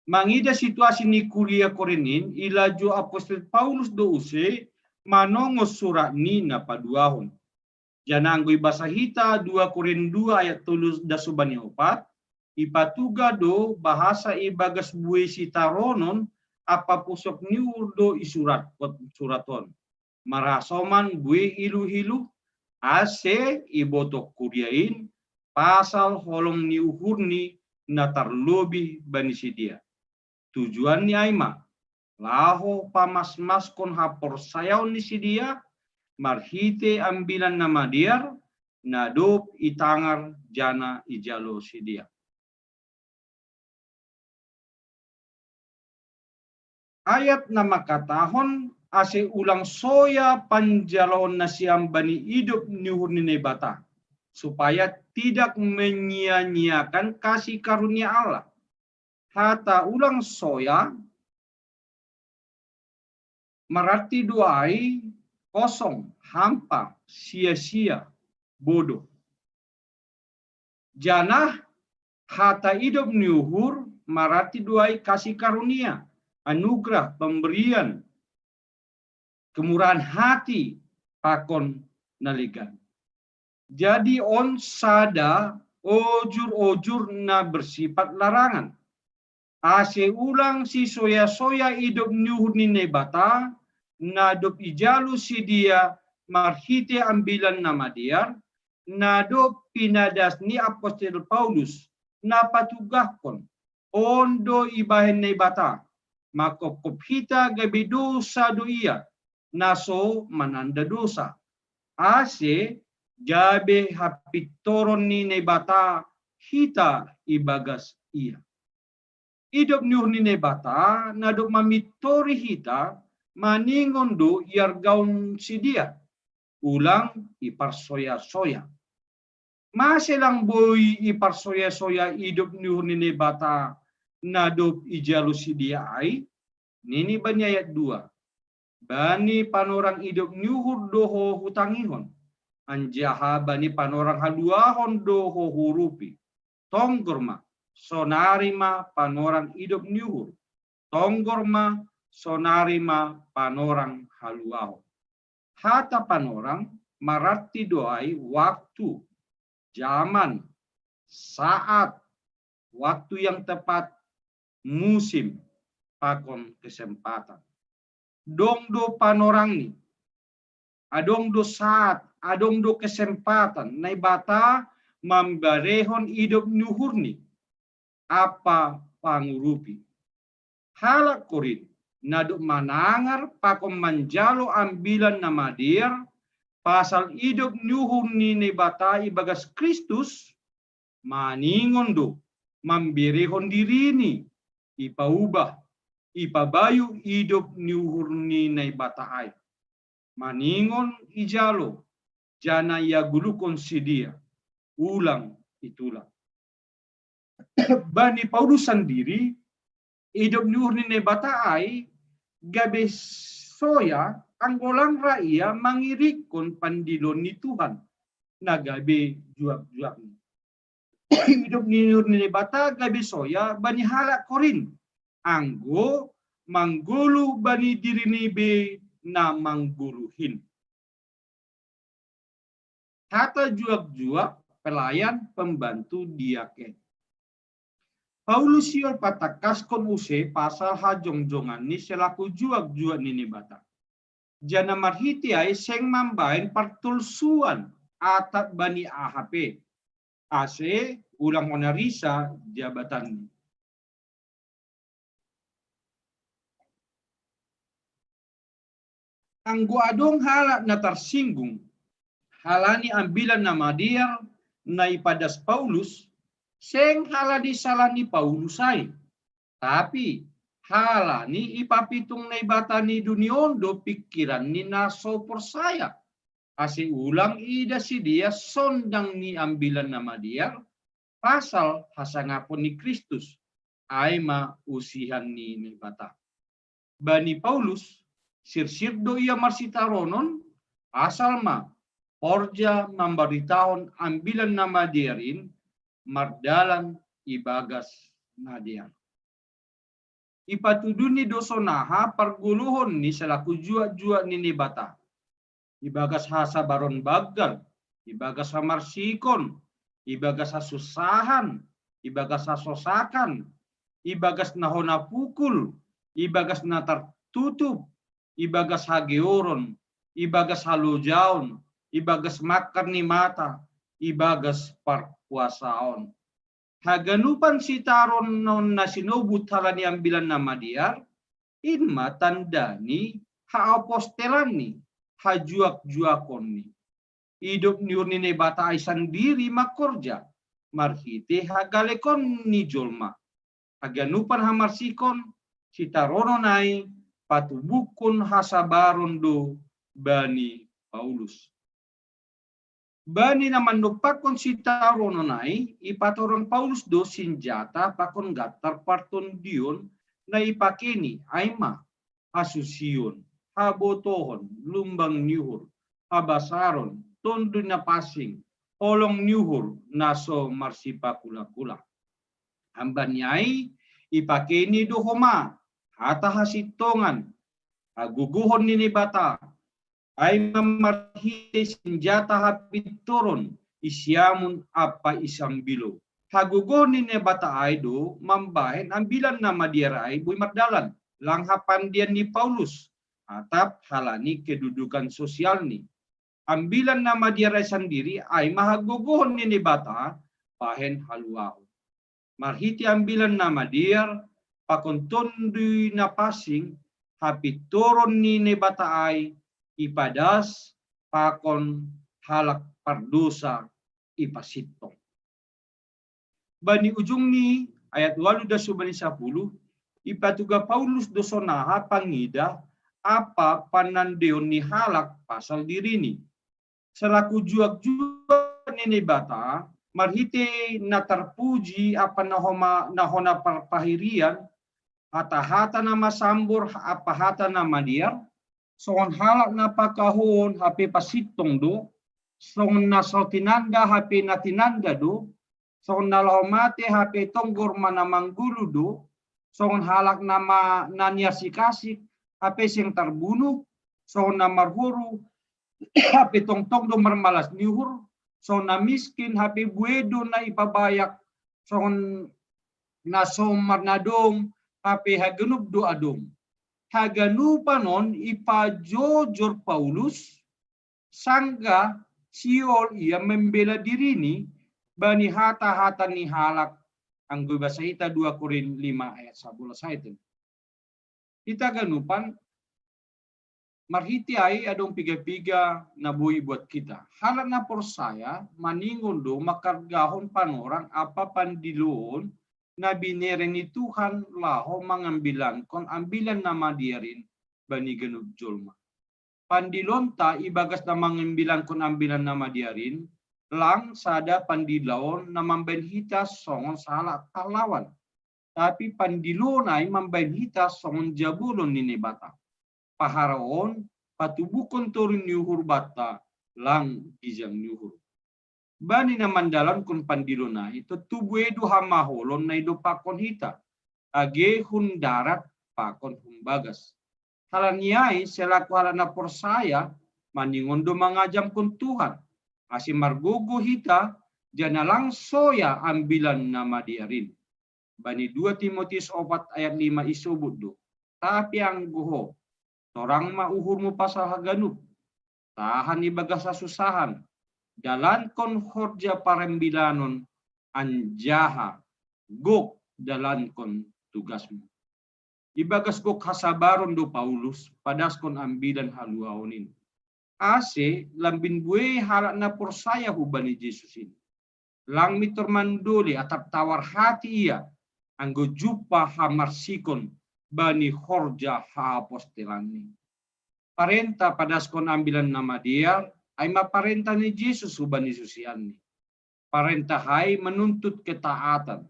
Mangida situasi ni kuria Korenin ilaju Apostol Paulus do use manongos surat ni na paduahon. Jananggoy basahita 2 Korin 2 ayat 3 dasubani 4 ipatuga do bahasa ibagas buwe si taronon apa pusok ni urdo isurat suraton. Marasoman buwe ilu-hilu ase ibotok kuriain pasal holong ni uhurni na tarlobi bani sidia. Tujuan ni aima laho pamas-mas kon hapor sayaw ni sidia marhite ambilan nama diar nadop itangar jana ijalo sidia. Ayat nama katahon ase ulang soya panjalon nasiam bani hidup niuhur bata supaya tidak menyia-nyiakan kasih karunia Allah. Hata ulang soya merarti doai kosong, hampa, sia-sia, bodoh. Janah hata hidup niuhur merarti doai kasih karunia, anugerah, pemberian, kemurahan hati, pakon naligan. Jadi on sada ojur-ojur na bersifat larangan. Ase ulang si soya-soya hidup niuhur ni nebata, nadop ijalu si dia marhite ambilan nama diar, nadop pinadas ni Apostol Paulus, na patugahkon, ondo ibahen nebata, makokop hita gabi dosa do iya, naso mananda dosa. Ase gabe hapitoron ni nebata hita ibagas iya. Hidup niuhur ni nebata nadop mamitori hita maningon do iargaun si dia. Ulang iparsoya-soya. Maselang boy iparsoya-soya hidup niuhur ni nebata nadop ijalu si dia ai. Nini bani ayat 2. Bani panorang hidup niuhur doho hutangihon. Anjaha bani panorang haluahon doho hurupi. Tonggorma sonarima panorang hidup niuhur. Tonggorma sonarima panorang haluahon. Hata panorang mararti doai waktu, zaman, saat, waktu yang tepat, musim, pakon kesempatan. Dong do panorang ni, adong do saat, adong do kesempatan, nai bata mambarehon hidup niuhur ni, apa pangurupi. Halak Korin, naduk manangar pakon manjalo ambilan nama dia, pasal hidup niuhur ni nebata ibagas Kristus, maningon do, mambirehon diri ni, ipaubah, ipabayu hidup niuhur ni nebata ay. Maningon ijalo, jana ia gulukon si dia, ulang itulah. Bani Paulus sendiri, hidup niuhur ni nebata ay, gabe soya anggolang raia mangirikon pandilon ni Tuhan. nagabi juak-juak ni. Hidup ni bata gabi soya bani halak korin. Anggo manggulu bani diri ni be na mangguruhin. Kata juak-juak pelayan pembantu diake. Paulus siol patakas kon use pasal hajong-jongan ni selaku juak-juak ni bata. Jana marhiti ay seng mambain partulsuan atap bani AHP. AC ulang onarisa jabatan ni. Anggo adong halak na tersinggung, halani ambilan nama dia na ipadas Paulus, seng halani salah ni Paulus ay. Tapi halani ipapitung na ibata ni duniondo pikiran ni naso persaya. Asi ulang ida si dia sondang ni ambilan nama dia pasal hasangapon ni Kristus ay mausihan ni bata. Bani Paulus sirsirdo ia marsitaronon asal porja memberitaon ambilan nama diarin mardalan ibagas nadian. Ipatuduni dosonaha perguluhon ni selaku jua-jua ni bata. Ibagas hasa baron bagal, ibagas hamarsikon, ibagas hasusahan, ibagas hasosakan, ibagas nahona pukul, ibagas na tertutup, ibagas hageoron, ibagas halujaon, ibagas makar ni mata, ibagas parpuasaon. Haganupan si taron non na sinubut halani ambilan nama dia, inma tandani haapostelan ni, hajuak-juakon ni. Hidup niurni ni bata ay sandiri makorja, marhite hagalekon ni jolma. Haganupan hamarsikon, si taronon ay patubukon hasabaron do bani Paulus. Bani naman nupakon si taronon ay ipatorong Paulus do sinjata pakon gatar parton diyon na ipakini ay asusion, habotohon, lumbang nyuhur, habasaron, tondo na pasing, olong nyuhur, naso marsipa kula-kula. Hamban niyay, ipakini do homa, hata hasitongan, aguguhon ni bata, ay mamarhite senjata hapit turun, isyamun apa isang bilo. Haguguhon ni bata ay do, mambahin, ang bilan na madiaray, buy mardalan, langhapan diyan ni Paulus, atap halani kedudukan sosial ni. Ambilan na madiaray sendiri ay mahaguguhon ni bata, pahen haluao. Marhiti ambilan na madiar, pakontondi na pasing, hapitoron ni bata ay, ipadas, pakon halak pardosa, ipasitong. Bani ujung ni, ayat 8 subani 10, ipatuga Paulus dosonaha pangida, apa panandeon ni halak pasal diri ni. Selaku juak-juak ni bata, marhite na terpuji apa nahona parpahirian, hata-hata na masambur apa hata na madiar, songon halak na pakahon hape pasitong do, songon naso tinanda hape na tinanda do, songon nalahomate hape tonggor manamanggulu do, songon halak nama naniasikasik hape sing terbunuh, songon namarhuru hape tongtong do marmalas niuhur, songon na miskin hape buedo na ipabayak, songon naso marnadong hape hagenup do adong. Haganupanon ipajojor Paulus sangga siol ia membela diri ni bani hata-hata ni halak ang bahasa ita 2 Korin 5 ayat 11 itu. Kita ganupan marhiti ay adong piga-piga na buhi buat kita. Halak na persaya maningon do makargahon panorang apa pandiloon na binere ni Tuhan laho mangambilan kon ambilan nama diarin bani ganub jolma. Pandilonta ibagas na mangambilan kon ambilan nama diarin lang sada pandilaon na mambenhitas songon salah talawan. Tapi pandilon ay mambenhitas songon jabulon ni bata. Paharaon patubukon turun nyuhur bata lang gijang nyuhur. bani na mandalan kun pandilona ito tubuedo hamaholon na ido pakon hita age hun darat pakon humbagas halanyai selaku halana porsaya maningon do mangajam kun Tuhan asi margogo hita janalang soya ambilan nama diarin bani 2 Timotius 4 ayat 5 isubut do tapi ang guho torang mauhur mo pasal haganup tahan ibagas susahan dalan kon horja parembilanon anjaha gok dalan kon tugasmu ibagas gok hasabaron do Paulus padas kon ambilan haluaunin ase lambin bue halak na porsaya hubani Jesusin lang mitor manduli atap tawar hati ia anggo jupa hamarsikon bani horja ha apostelani parenta padas kon ambilan nama dia ay maparenta ni Jesus hubani susian ni parenta hay menuntut ketaatan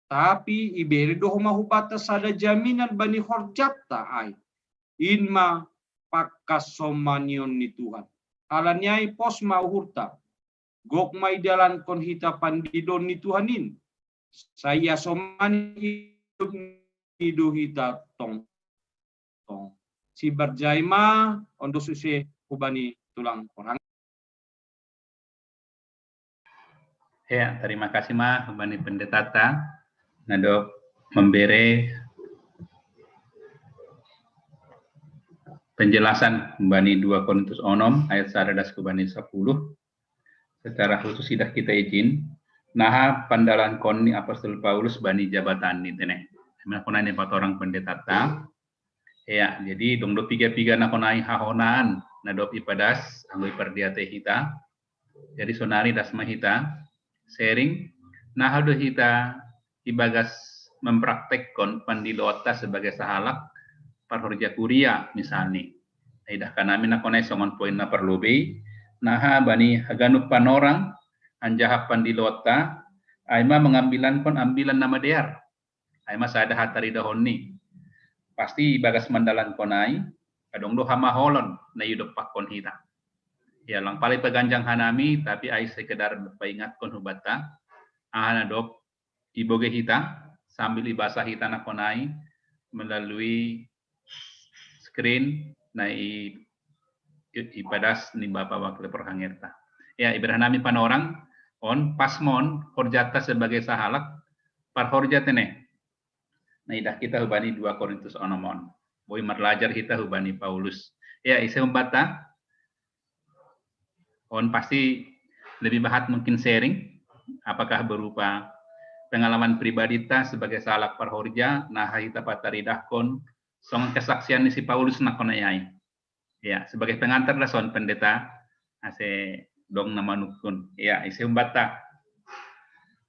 tapi iberi do mahubata sada jaminan bani horjata ay inma pakasomanion ni Tuhan alanyai pos mauhurta gok may dalan kon hita pandidon ni Tuhanin saya somani hidup hita tong si berjaima ondo susi hubani tulang orang.
Ya, terima kasih mah hubani pendetata nado memberi penjelasan hubani 2 Korintus 6 ayat 11 hubani 10 secara khusus sudah kita izin nah pandalan koni apostol Paulus bani jabatan ni teneh menakona ni orang pendetata ya jadi dong do piga-piga nakonai hahonaan nadop ipadas anggo ipardiate hita jadi sonari dasma hita sharing nah hado hita ibagas mempraktekkon pandilota sebagai sahalak parhorja kuria misalnya idah kanami nakonai songon poin na perlubi nah bani haganup panorang anjahap pandilota aima mengambilan kon ambilan nama dear aima sada hatari dahoni pasti ibagas mandalan konai kadong do hamaholon na yudup pakon hita ya lang pali peganjang hanami tapi ai sekedar paingat kon hubata ahana dok iboge hita sambil ibasa hita na konai melalui screen na ibadas ni Bapak Wakil Perhangerta. Ya, ibadah nami panorang on pasmon horjata sebagai sahalak par horjatene. Nah, idah kita hubani 2 Korintus 6. Boy marlajar kita hubani Paulus. Ya, ise membata on pasti lebih bahat mungkin sharing apakah berupa pengalaman pribadi ta sebagai sahalak par horja nah hita pataridah kon song kesaksian si Paulus nakonayai. Ya, sebagai pengantar son pendeta ase dong nama nukun. Ya, isi umbata.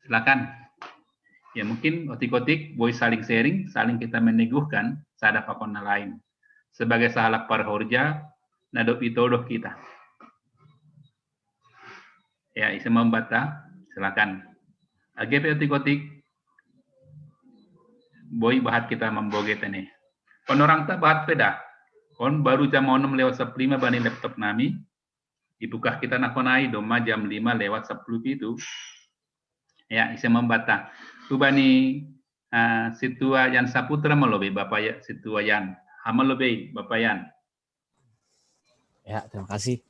Silakan. Ya, mungkin otik-otik boy saling sharing, saling kita meneguhkan sada pakon lain. Sebagai sahalak parhorja nadop itodoh kita. Ya, isi membata. Silakan. AGP otik-otik boy bahat kita memboget ini. Penorang tak bahat peda. Kon baru jam 6 lewat 15 bani laptop nami. Ibukah kita nakonai doma jam 5 lewat 10 itu. Ya, isa membata. Tubani situa yan saputra melobe Bapak ya situa yan. Hamalobe Bapak yan.
Ya, terima kasih.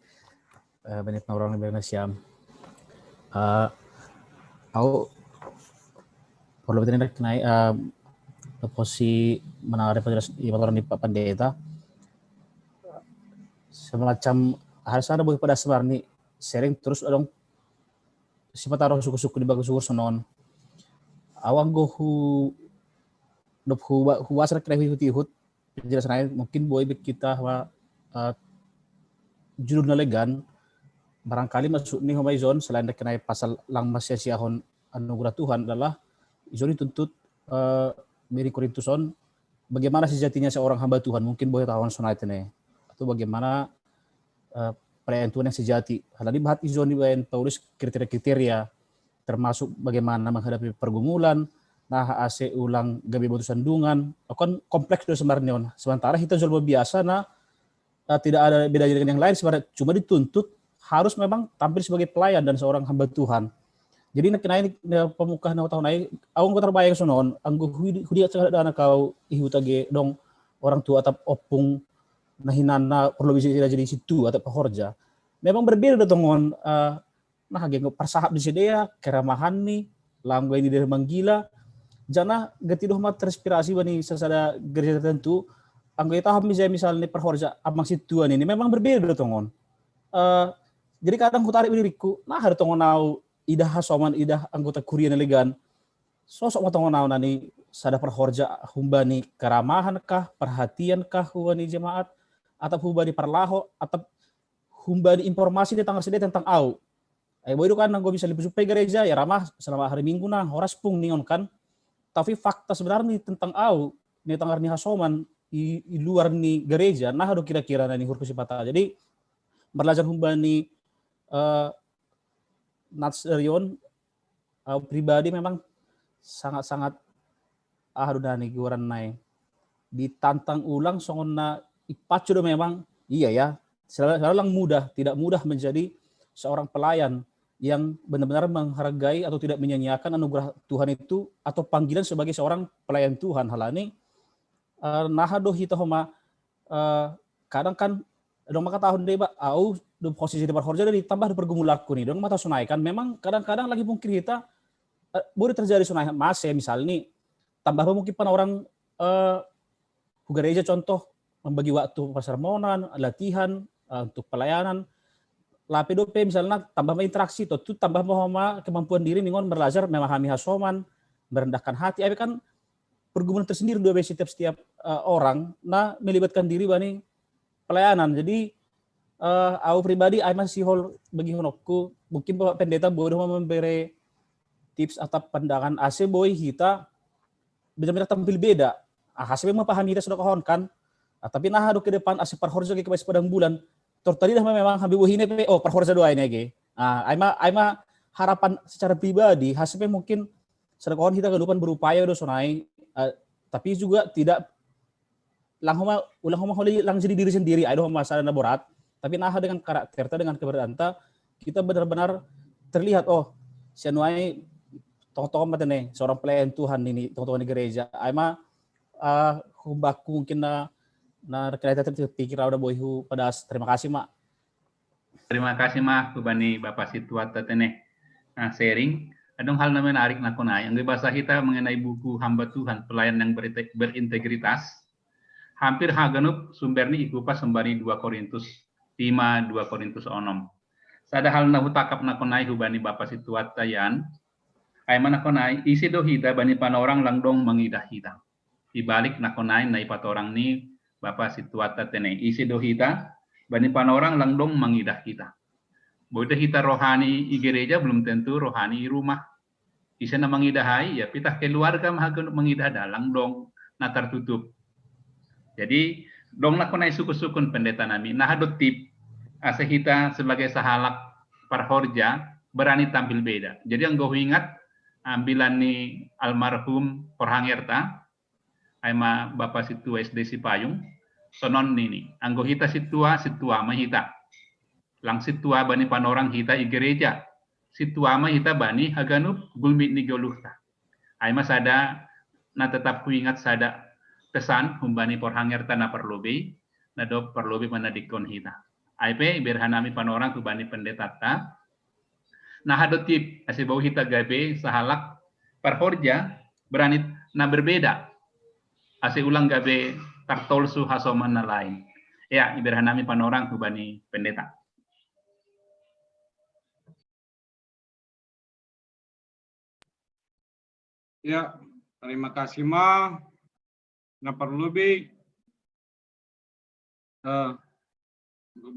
Banyak orang yang bernasyam. Aku perlu bertanya kenai posisi menangani penjelasan di Pak Pendeta. Semacam harus ada bagi pada sebenarnya sharing terus dong sifat taruh suku-suku di bagus suku sonon awang gohu dop huwa ser krevi hut penjelasan mungkin boy kita wa judul nalegan barangkali masuk nih homai zone selain kenai pasal lang masya siahon anugerah Tuhan adalah zone dituntut miri Korintuson bagaimana sejatinya seorang hamba Tuhan mungkin boy tahun sonatene atau bagaimana pelayan Tuhan yang sejati. Hal ini bahat izon dibayan Paulus kriteria-kriteria termasuk bagaimana menghadapi pergumulan, nah ase ulang gabi batu sandungan, akan kompleks itu sebenarnya. Sementara kita jual biasa, nah tidak ada beda dengan yang lain sebenarnya cuma dituntut harus memang tampil sebagai pelayan dan seorang hamba Tuhan. Jadi kenai pemuka na tahun ai awang ko terbayang sonon anggo hudi at dana kau ihutage dong orang tua atap opung nahinana perlu bisa jadi situ atau pahorja. Memang berbeda dengan nah gengo persahap di sedea keramahan nih langgai ini dari manggila jana getidoh mat terinspirasi bani sesada gereja tertentu anggo kita misalnya perhorja amang situan ini memang berbeda dengan jadi kadang kutarik diriku nah har tongonau idah hasoman idah anggota kuria nelegan sosok matongonau nani sada perhorja humbani keramahan kah perhatian kah humbani jemaat atau humbani perlaho atau humbani informasi tentang sedih tentang au boy kan nanggo bisa lebih supaya gereja ya ramah selama hari Minggu nah horas pung ningon kan tapi fakta sebenarnya tentang au ni tangar ni hasoman di luar ni gereja nah do kira-kira nani hurku sipata jadi belajar humbani Natsarion pribadi memang sangat-sangat dani guran nai ditantang ulang songonna ipacu do memang iya ya selalu mudah tidak mudah menjadi seorang pelayan yang benar-benar menghargai atau tidak menyanyiakan anugerah Tuhan itu atau panggilan sebagai seorang pelayan Tuhan halani nahado hitohoma kadang kan dong maka tahun deh au do posisi di perhorja ditambah di pergumulaku nih dong mata sunaikan memang kadang-kadang lagi mungkin kita boleh terjadi sunaikan mas ya misal nih tambah mungkin pan orang gereja contoh membagi waktu persermonan latihan untuk pelayanan lapedope misalnya tambah interaksi tuh tambah mohama kemampuan diri ningon belajar memahami hasoman merendahkan hati tapi kan pergumulan tersendiri dua setiap orang nah melibatkan diri bani pelayanan jadi aku pribadi masih hol bagi honokku mungkin Bapak Pendeta boleh memberi tips atau pandangan AC boy kita benar-benar tampil beda hasilnya memahami kita sudah kahon kan tapi nah ke depan AC perhorja ke padang bulan tadi dah memang habis ini perhorja doa ini lagi aima harapan secara pribadi hasilnya mungkin sudah kahon kita kedepan berupaya udah sonai tapi juga tidak ulang holi lang jadi diri sendiri ada masalah berat tapi nah dengan karakter dengan keberanta kita benar-benar terlihat sianuai tong-tong matene seorang pelayan Tuhan ini tong-tong di gereja aima humbaku mungkin na kereta terpikir udah boyhu pada terima kasih mak
terima kasih mak kubani Bapak Situat tetene sharing adong hal na menarik na kunay ang bahasa kita mengenai buku hamba Tuhan pelayan yang berintegritas hampir haganuk sumberni ikupas sembari 2 Korintus 5, 2 Korintus 6. Sada hal na hutakap na kunay hubani Bapak Situat tayan ay manakonay isi do hita bani panorang langdong mangidah hita. Ibalik na kunay na ipatorang ni Bapak Situat tatene isi do hita bani panorang langdong mangidah hita. Bodoh hita rohani i gereja belum tentu rohani i rumah. Isa na mangidahay ya pitah keluarga mahaganuk mangidah dalang dong na tertutup. Jadi dong na kunay suku-sukun pendeta nami nahadot tip asa kita sebagai sahalak perhorja berani tampil beda. Jadi yang gue ingat ambilan ni almarhum Porhangerta aima Bapak Situa SD Sipayung sonon nini anggo hita situa mahita lang situa bani panorang hita i gereja situa mahita bani haganup gulmit ni goluhta aima sada na tetap ku ingat sada pesan humbani Porhangerta na perlobe na do perlobe manadikon hita aipe berhanami panorang kubani pendeta ta nah hadotip asibau hita gabe sahalak perhorja berani na berbeda ase ulang gabe tartolsu hasoman na lain ya berhanami panorang kubani pendeta
ya terima kasih ma na perlu be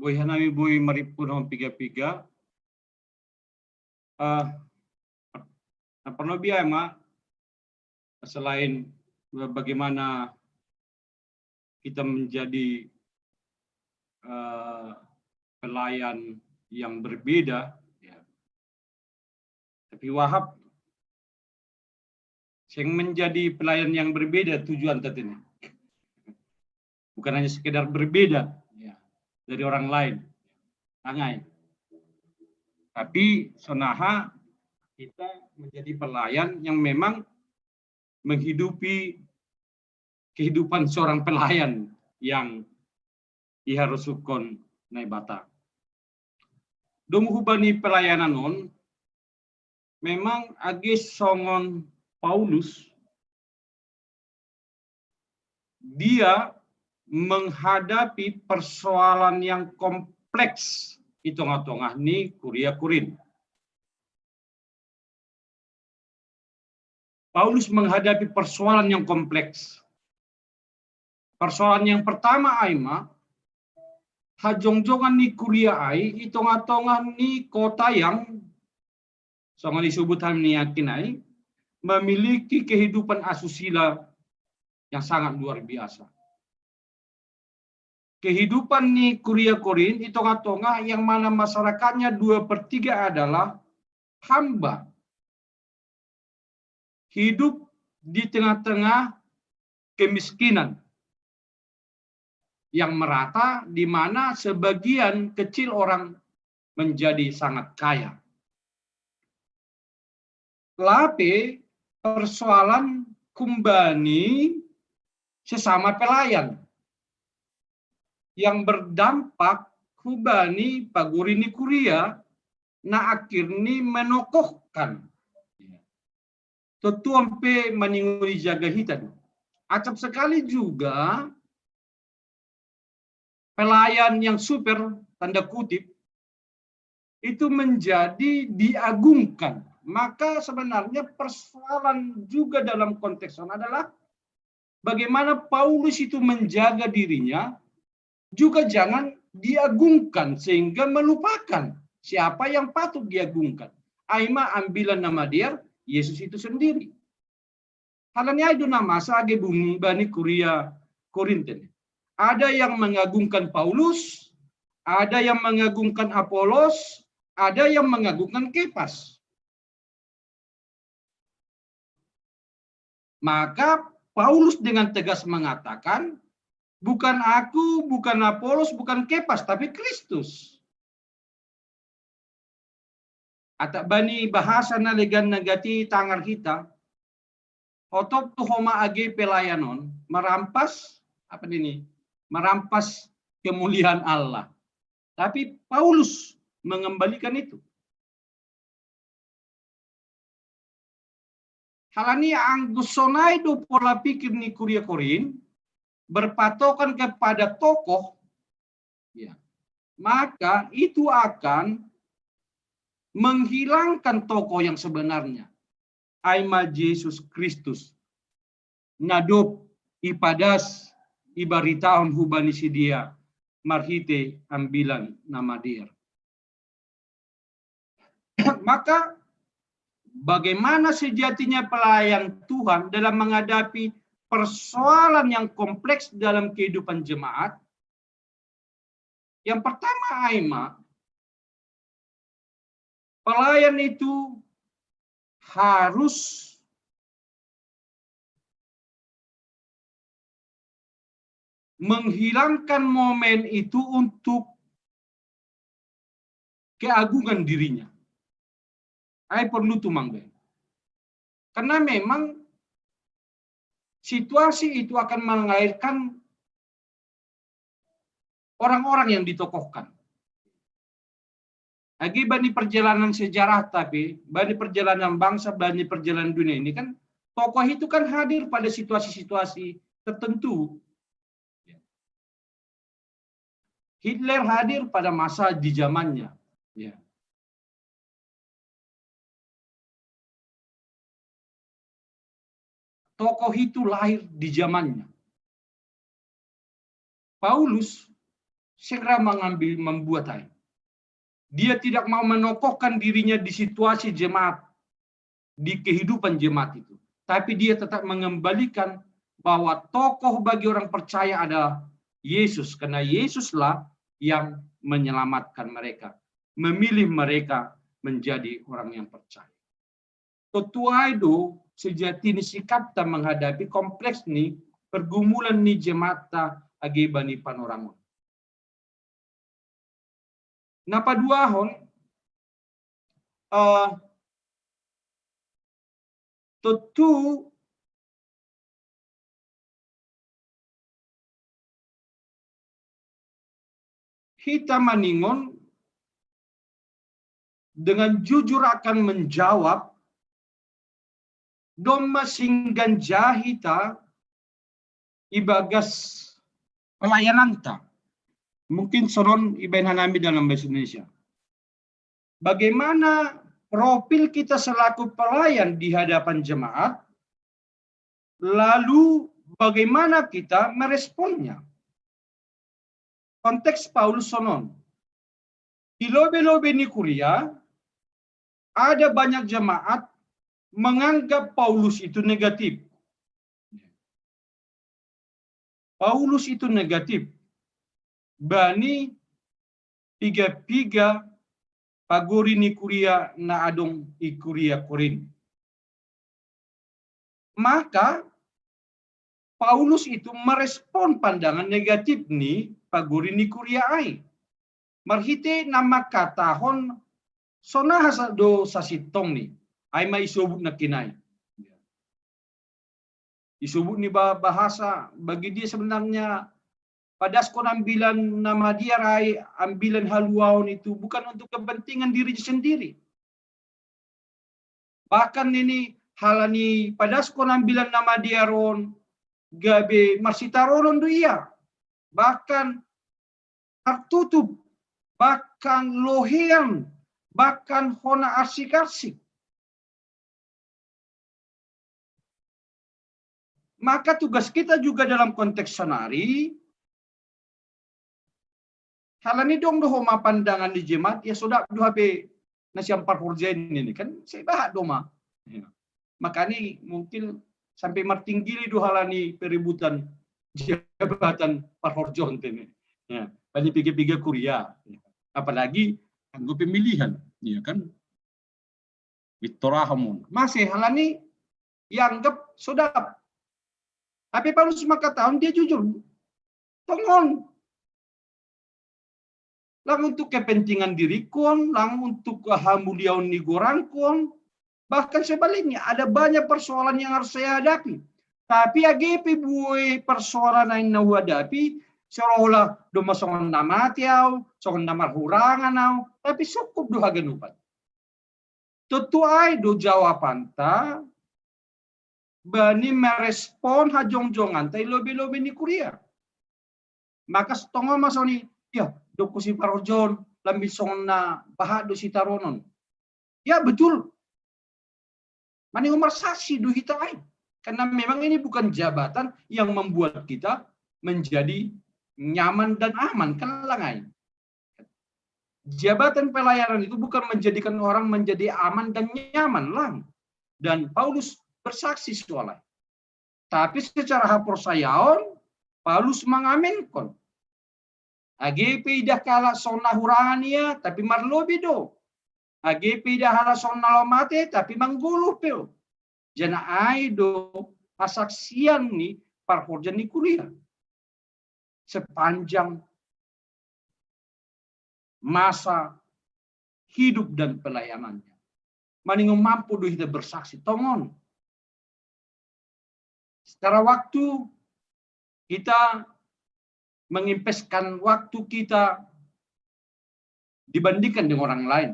boy hanami boy maripun hong piga-piga na perlu biaya ma selain bagaimana kita menjadi pelayan yang berbeda ya. Tapi Wahab yang menjadi pelayan yang berbeda tujuan tadi bukan hanya sekedar berbeda ya, dari orang lain angai Tapi sonaha kita menjadi pelayan yang memang menghidupi kehidupan seorang pelayan yang iharusukon naibata. Dumuhubani pelayanan on, memang agis songon Paulus, dia menghadapi persoalan yang kompleks di tengah-tengah ni Kuria Korin. Paulus menghadapi persoalan yang kompleks. Persoalan yang pertama aima, hajong-jongan ni Kuria ai, di tengah-tengah ni kota yang sangat disebutkan ni yakin ai, memiliki kehidupan asusila yang sangat luar biasa. Kehidupan ni Kuria Korin di tengah-tengah yang mana masyarakatnya 2/3 adalah hamba. Hidup di tengah-tengah kemiskinan yang merata, di mana sebagian kecil orang menjadi sangat kaya. Lape persoalan kumbani sesama pelayan yang berdampak kubani pagurini Kuria na akhirnya menokohkan tetuampe meninguri jaga hitan. Acap sekali juga pelayan yang super tanda kutip itu menjadi diagungkan. Maka sebenarnya persoalan juga dalam konteks adalah bagaimana Paulus itu menjaga dirinya juga jangan diagungkan sehingga melupakan siapa yang patut diagungkan. Aima ambilan nama dia Yesus itu sendiri. Halanya itu nama sage bumi bani Kuria Korinten. Ada yang mengagungkan Paulus, ada yang mengagungkan Apolos, ada yang mengagungkan Kefas. Maka Paulus dengan tegas mengatakan, bukan aku, bukan Apolos, bukan Kefas, tapi Kristus. Atak bani bahasa na legan negati tangar kita, otop tu homa age pelayanon, merampas apa ini? Merampas kemuliaan Allah. Tapi Paulus mengembalikan itu. Halani anggusonai do pola pikir ni Kuria Korin berpatokan kepada tokoh, ya, maka itu akan menghilangkan tokoh yang sebenarnya. Aima Yesus Kristus. Nadop ipadas ibaritaon hubani sidia marhite ambilan nama dia. Maka bagaimana sejatinya pelayan Tuhan dalam menghadapi persoalan yang kompleks dalam kehidupan jemaat? Yang pertama aima, pelayan itu harus menghilangkan momen itu untuk keagungan dirinya. Ai perlu tumangga. Karena memang situasi itu akan melahirkan orang-orang yang ditokohkan. Lagi bani perjalanan sejarah, tapi bani perjalanan bangsa, bani perjalanan dunia ini kan tokoh itu kan hadir pada situasi-situasi tertentu. Hitler hadir pada masa di zamannya. Ya. Tokoh itu lahir di zamannya. Paulus segera membuat hal. Dia tidak mau menokohkan dirinya di situasi jemaat, di kehidupan jemaat itu. Tapi dia tetap mengembalikan bahwa tokoh bagi orang percaya adalah Yesus. Karena Yesuslah yang menyelamatkan mereka. Memilih mereka menjadi orang yang percaya. Ketua itu sejati ni sikap ta menghadapi kompleks ni pergumulan ni jemaat ta agibani panoramon. Napa duahon tentu kita maningon dengan jujur akan menjawab doma singgan jahita ibagas pelayanan ta. Mungkin soron ibain hanami dalam bahasa Indonesia. Bagaimana profil kita selaku pelayan di hadapan jemaat, lalu bagaimana kita meresponnya. Konteks Paulus sonon. Di lobe-lobe Nikuria, ada banyak jemaat menganggap Paulus itu negatif. Paulus itu negatif. Bani piga-piga pagori Nikuria na adong ikuria Korin. Maka Paulus itu merespon pandangan negatif nih pagori Nikuria ai. Marhite nama katahon sona hasado sasitong nih. Ay may isubut na kinay. Isubut ni bahasa bagi dia sebenarnya pada ambilan nama dia rai ambilan haluaon itu bukan untuk kepentingan diri sendiri. Bahkan ini halani pada ambilan nama dia ron gabe marsitaroron do iya. Bahkan tertutup, bahkan lohean, bahkan hona arsik-arsik. Maka tugas kita juga dalam konteks sanari, halani dong dohoma pandangan di jemaat, ya sudah doha be nasiam parhurjain ini kan, saya bahas doma. Ya. Maka ini mungkin sampai martinggili dohalani peributan jabatan parhurjon ini. Ya, pada piga-piga kuria. Ya. Apalagi anggo pemilihan, ya kan? Witorahamun. Masih halani yang anggap sudah. Tapi Paulus maka tahun dia jujur. Tongon. Lang untuk kepentingan diriku, lang untuk kehamulian nigorangkon. Bahkan sebaliknya, ada banyak persoalan yang harus saya hadapi. Tapi AGP buai persoalan yang nahu hadapi, seolah-olah doma songon namatiaw, songon namar hurangan, tapi cukup doha genupan. Tentu ay do jawaban ta, bani merespon hajong-jongan tay lobe-lobe Nikuria. Maka setengah masoni, ya, doku si parorjon, lambi songon na bahado si taronon. Ya betul. Mani umar saksi do hitai. Karena memang ini bukan jabatan yang membuat kita menjadi nyaman dan aman. Kan langai. Jabatan pelayanan itu bukan menjadikan orang menjadi aman dan nyaman lang. Dan Paulus bersaksi soalnya. Tapi secara haporsayaon, Paulus mengaminkan. AGP dah kalah sona hurangan ia, tapi marlobi do. AGP dah kalah sona lomate, tapi mangguluh peo. Jana ai do asaksian ni parhorjan ni kuliah. Sepanjang masa hidup dan pelayanannya. Maningum mampu do kita bersaksi. Tongon. Secara waktu kita mengimpeskan waktu kita dibandingkan dengan orang lain.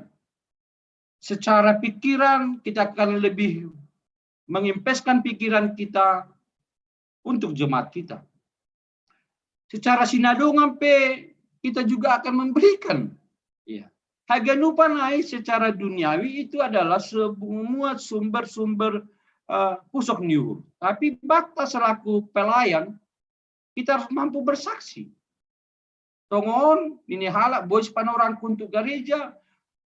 Secara pikiran kita akan lebih mengimpeskan pikiran kita untuk jemaat kita. Secara sinado ngampe kita juga akan memberikan. Ya. Haganupan ai secara duniawi itu adalah semua sumber-sumber pusok niur. Tapi batas selaku pelayan, kita harus mampu bersaksi. Tongon, ini halak, bois panorangku untuk gereja,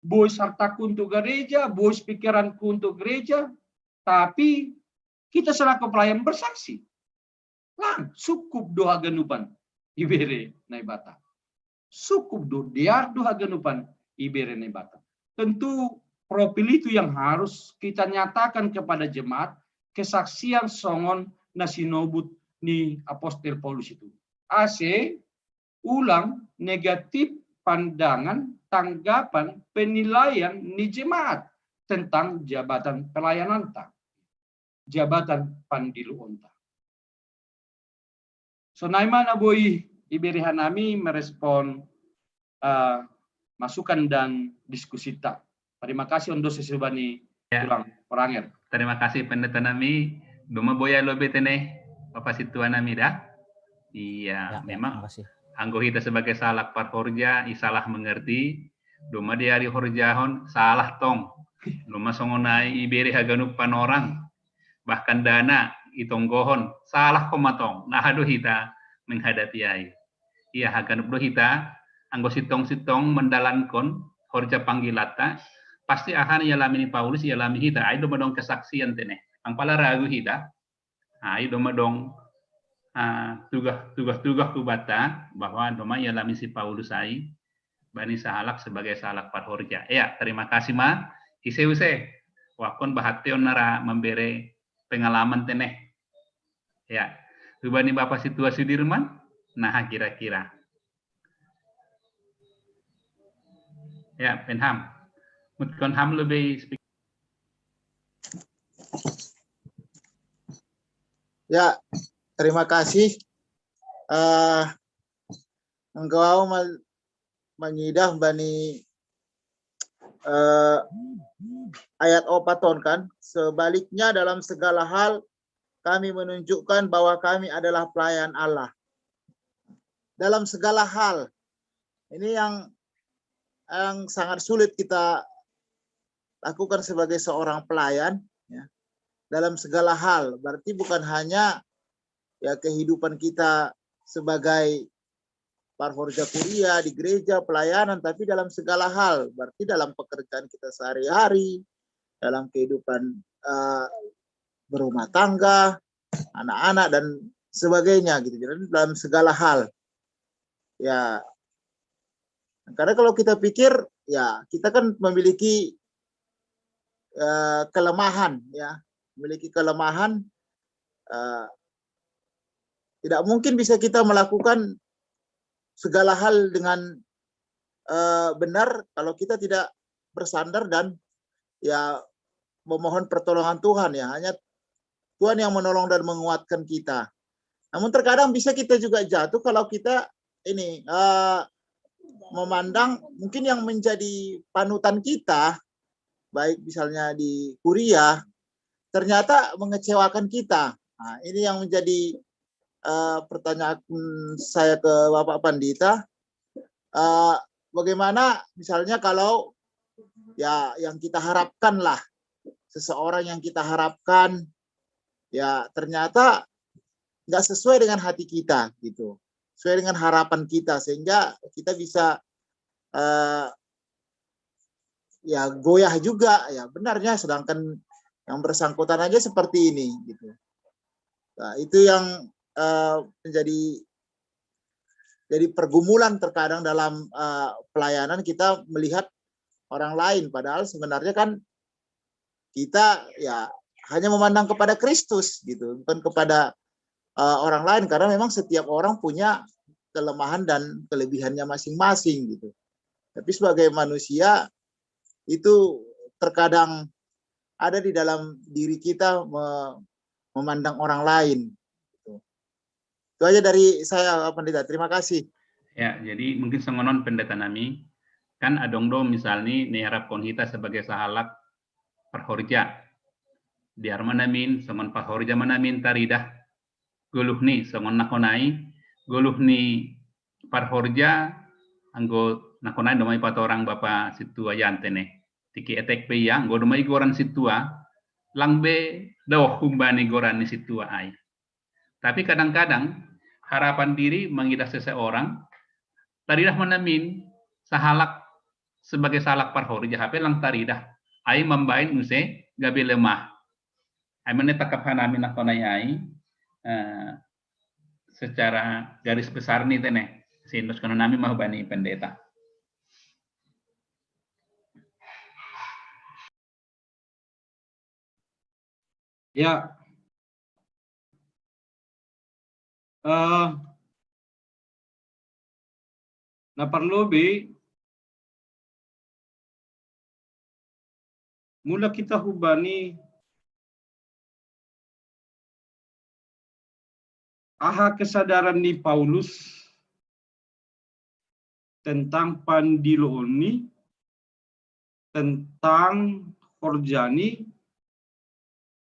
bois hartaku untuk gereja, bois pikiranku untuk gereja. Tapi kita selaku pelayan bersaksi. Lang, cukup doa genupan. Ibere naibata. Cukup doa genupan. Ibere naibata. Tentu profil itu yang harus kita nyatakan kepada jemaat, kesaksian songon nasinobut ni Apostel Paulus itu. AC, ulang negatif pandangan, tanggapan, penilaian ni jemaat. tentang jabatan pelayanan ta, jabatan pandilu onta. So naiman aboy iberi hanami merespon masukan dan diskusi ta. Terima kasih untuk sesubani tulang Oranger.
Terima kasih pendeta nami. Duma boya lobe teneh Bapak Situa nami dah. Iya, memang
terima kasih.
anggo kita sebagai salak parhorja isalah mengerti. Duma di hari horjahon salah tong. Duma songonai iberi haganupan orang. Bahkan dana itonggohon salah komatong. Nah aduh kita menghadapi ai. Iya haganup do kita anggo sitong-sitong mendalankon horja panggilata pasti akan yalami Paulus yalami kita. Ai do madong kesaksian teneh. Ang pala ragu kita. Ai do madong tugas kubata bahwa doma yalami si Paulus ai bani sahalak sebagai salak parhorja. Ya, terima kasih ma. Ise-use wakon bahateon nara memberi pengalaman teneh. Ya, bani Bapak Situa Sudirman. Nah, kira-kira. Ya, Penham. Mutkon ham lebih speak.
Ya, terima kasih. Engkau menyidah bani ayat opaton kan. Sebaliknya dalam segala hal kami menunjukkan bahwa kami adalah pelayan Allah. Dalam segala hal. Ini yang sangat sulit kita lakukan sebagai seorang pelayan. Ya. Dalam segala hal. Berarti bukan hanya ya kehidupan kita sebagai parhorja kuria di gereja pelayanan, tapi dalam segala hal, berarti dalam pekerjaan kita sehari-hari, dalam kehidupan berumah tangga, anak-anak dan sebagainya gitu. Jadi dalam segala hal. Ya. Karena kalau kita pikir ya kita kan memiliki kelemahan ya, memiliki kelemahan. Tidak mungkin bisa kita melakukan segala hal dengan benar kalau kita tidak bersandar dan ya memohon pertolongan Tuhan ya. Hanya Tuhan yang menolong dan menguatkan kita. Namun terkadang bisa kita juga jatuh kalau kita ini memandang mungkin yang menjadi panutan kita, baik misalnya di kuliah, ternyata mengecewakan kita. Nah, ini yang menjadi pertanyaan saya ke Bapak Pandita, bagaimana misalnya kalau ya yang kita harapkan lah, seseorang yang kita harapkan ya ternyata nggak sesuai dengan hati kita gitu, sesuai dengan harapan kita, sehingga kita bisa ya goyah juga ya benarnya, sedangkan yang bersangkutan aja seperti ini gitu. Nah, itu yang menjadi pergumulan terkadang dalam pelayanan, kita melihat orang lain padahal sebenarnya kan kita ya hanya memandang kepada Kristus gitu, bukan kepada orang lain, karena memang setiap orang punya kelemahan dan kelebihannya masing-masing gitu. Tapi sebagai manusia itu terkadang ada di dalam diri kita memandang orang lain. Itu aja dari saya, Pendeta. Terima kasih.
Ya, jadi mungkin sengonon pendeta nami kan adongdo misalnya neharap konhita sebagai sahalak parhorja. Biar manamin sengon parhorja manamin taridah guluh ni sengon nakonai guluh ni parhorja anggo nakonai domai patorang Bapak Situa yantene. Tiki etek pe ya anggo domai goran Situa langbe dawah kumbani goran ni Situa ai. Tapi kadang-kadang harapan diri mengidah seseorang taridah menemin sahalak sebagai salak parhorja HP lang taridah ai membain use gabe lemah ai menetakap hanami nakonai ai secara garis besar nih teneh sinus kono nami mau bani pendeta.
Ya. Nah perlu mula kita hubani aha kesadaran ni Paulus tentang pandilooni, tentang horjani,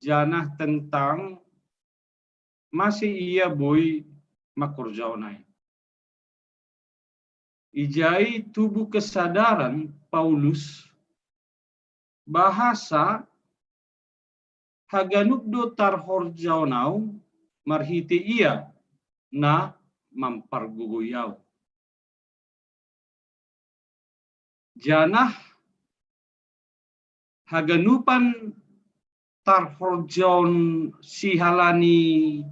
janah tentang masih ia boy makorjaonai. Ijai tubuh kesadaran Paulus bahasa haganukdo tar horjaonau marhiti ia na mamparguguyau. Janah haganupan tar horjaon sihalani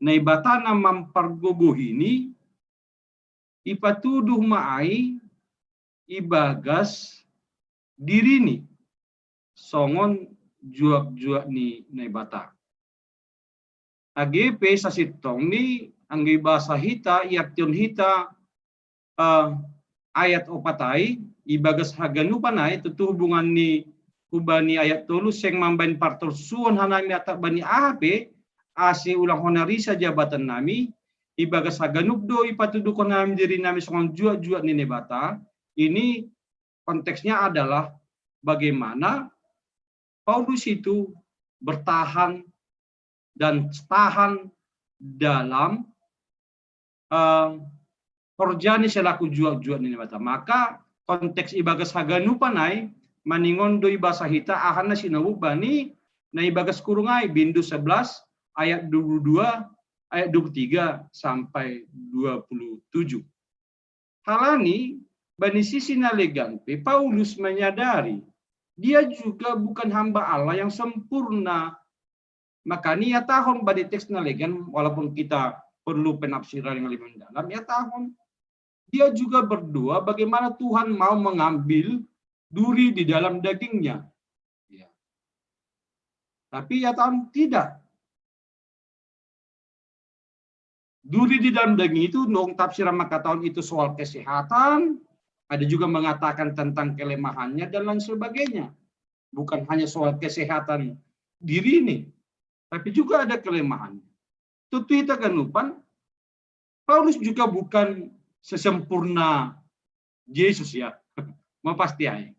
naibatana mamparguguhini ipatuduh maai ibagas dirini songon juak-juak ni naibata. AGP sasitong ni anggi bahasa hita iaktion hita ayat opatai ibagas haganupanai tutu hubungan ni hubani ayat tulus yang mambain partor suon hanami atak bani AHP ase ulang honarisa jabatan nami ibagas haganupdo ipatudukon nami diri nami songon juak-juak ni nebata. Ini konteksnya adalah bagaimana Paulus itu bertahan dan tahan dalam horjani selaku juak-juak ni nebata. Maka konteks ibagas haganupanai maningon doi bahasa hita ahana sinawu bani na ibagas kurungai bindu 11 ayat 22 ayat 23 sampai 27. Halani bani sisi nalegampe Paulus menyadari dia juga bukan hamba Allah yang sempurna. Makanya ya tahun badi teks nalegan walaupun kita perlu penafsiran yang lebih mendalam ya tahun dia juga berdoa bagaimana Tuhan mau mengambil duri di dalam dagingnya. Ya. Tapi ya tahun tidak. Duri di dalam daging itu, dong tafsiran maka tahun itu soal kesehatan, ada juga mengatakan tentang kelemahannya dan lain sebagainya. Bukan hanya soal kesehatan diri ini, tapi juga ada kelemahannya. Tentu kita ganupan, Paulus juga bukan sesempurna Yesus ya, mau pasti aja.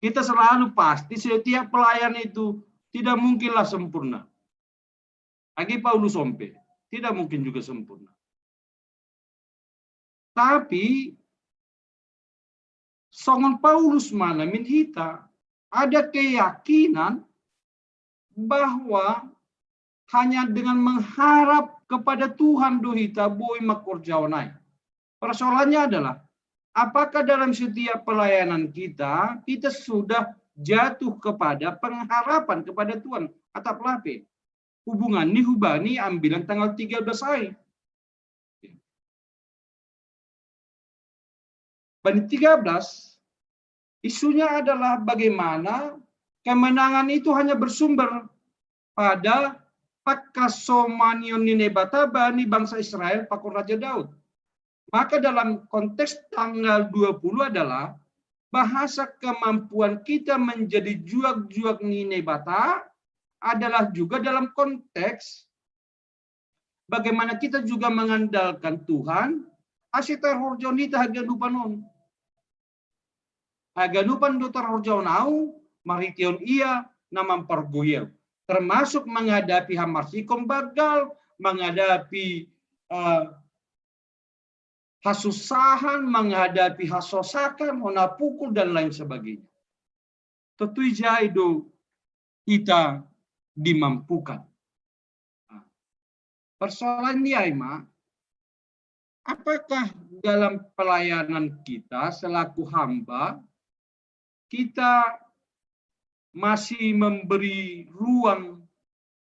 Kita selalu pasti setiap pelayan itu tidak mungkinlah sempurna. Lagi Paulus ompe. Tidak mungkin juga sempurna. Tapi songon Paulus mana min hita ada keyakinan bahwa hanya dengan mengharap kepada Tuhan dohita boy makorjaonai. Persoalannya adalah apakah dalam setiap pelayanan kita sudah jatuh kepada pengharapan kepada Tuhan atau pelape? Hubungan ni hubani ambilan tanggal 13 Ai. Bani 13 isunya adalah bagaimana kemenangan itu hanya bersumber pada pakasomanion ninebata bani bangsa Israel pakor Raja Daud. Maka dalam konteks tanggal 20 adalah bahasa kemampuan kita menjadi juak-juak ninebata adalah juga dalam konteks bagaimana kita juga mengandalkan Tuhan asita horjonita haganupanon. Haganupan dotar horjonau marition ia namam pargoyel. Termasuk menghadapi hamarsikom bagal, menghadapi hasusahan, menghadapi hasosakan, hona pukul dan lain sebagainya. Tentu jaido kita dimampukan. Persoalan ini Aima, apakah dalam pelayanan kita selaku hamba kita masih memberi ruang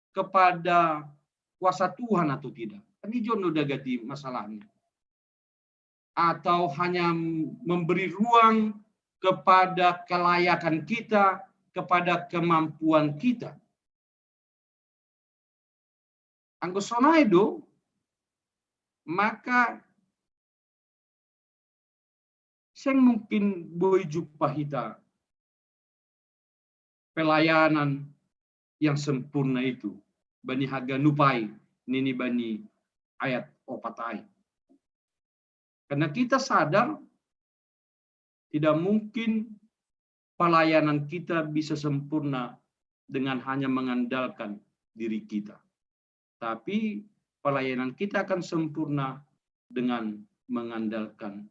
kepada kuasa Tuhan atau tidak? Ini jono dagati masalahnya. Atau hanya memberi ruang kepada kelayakan kita, kepada kemampuan kita. Anggosona itu, maka saya mungkin boleh jumpa kita pelayanan yang sempurna itu. Bani haganupai nini bani ayat opatai. Karena kita sadar tidak mungkin pelayanan kita bisa sempurna dengan hanya mengandalkan diri kita. Tapi pelayanan kita akan sempurna dengan mengandalkan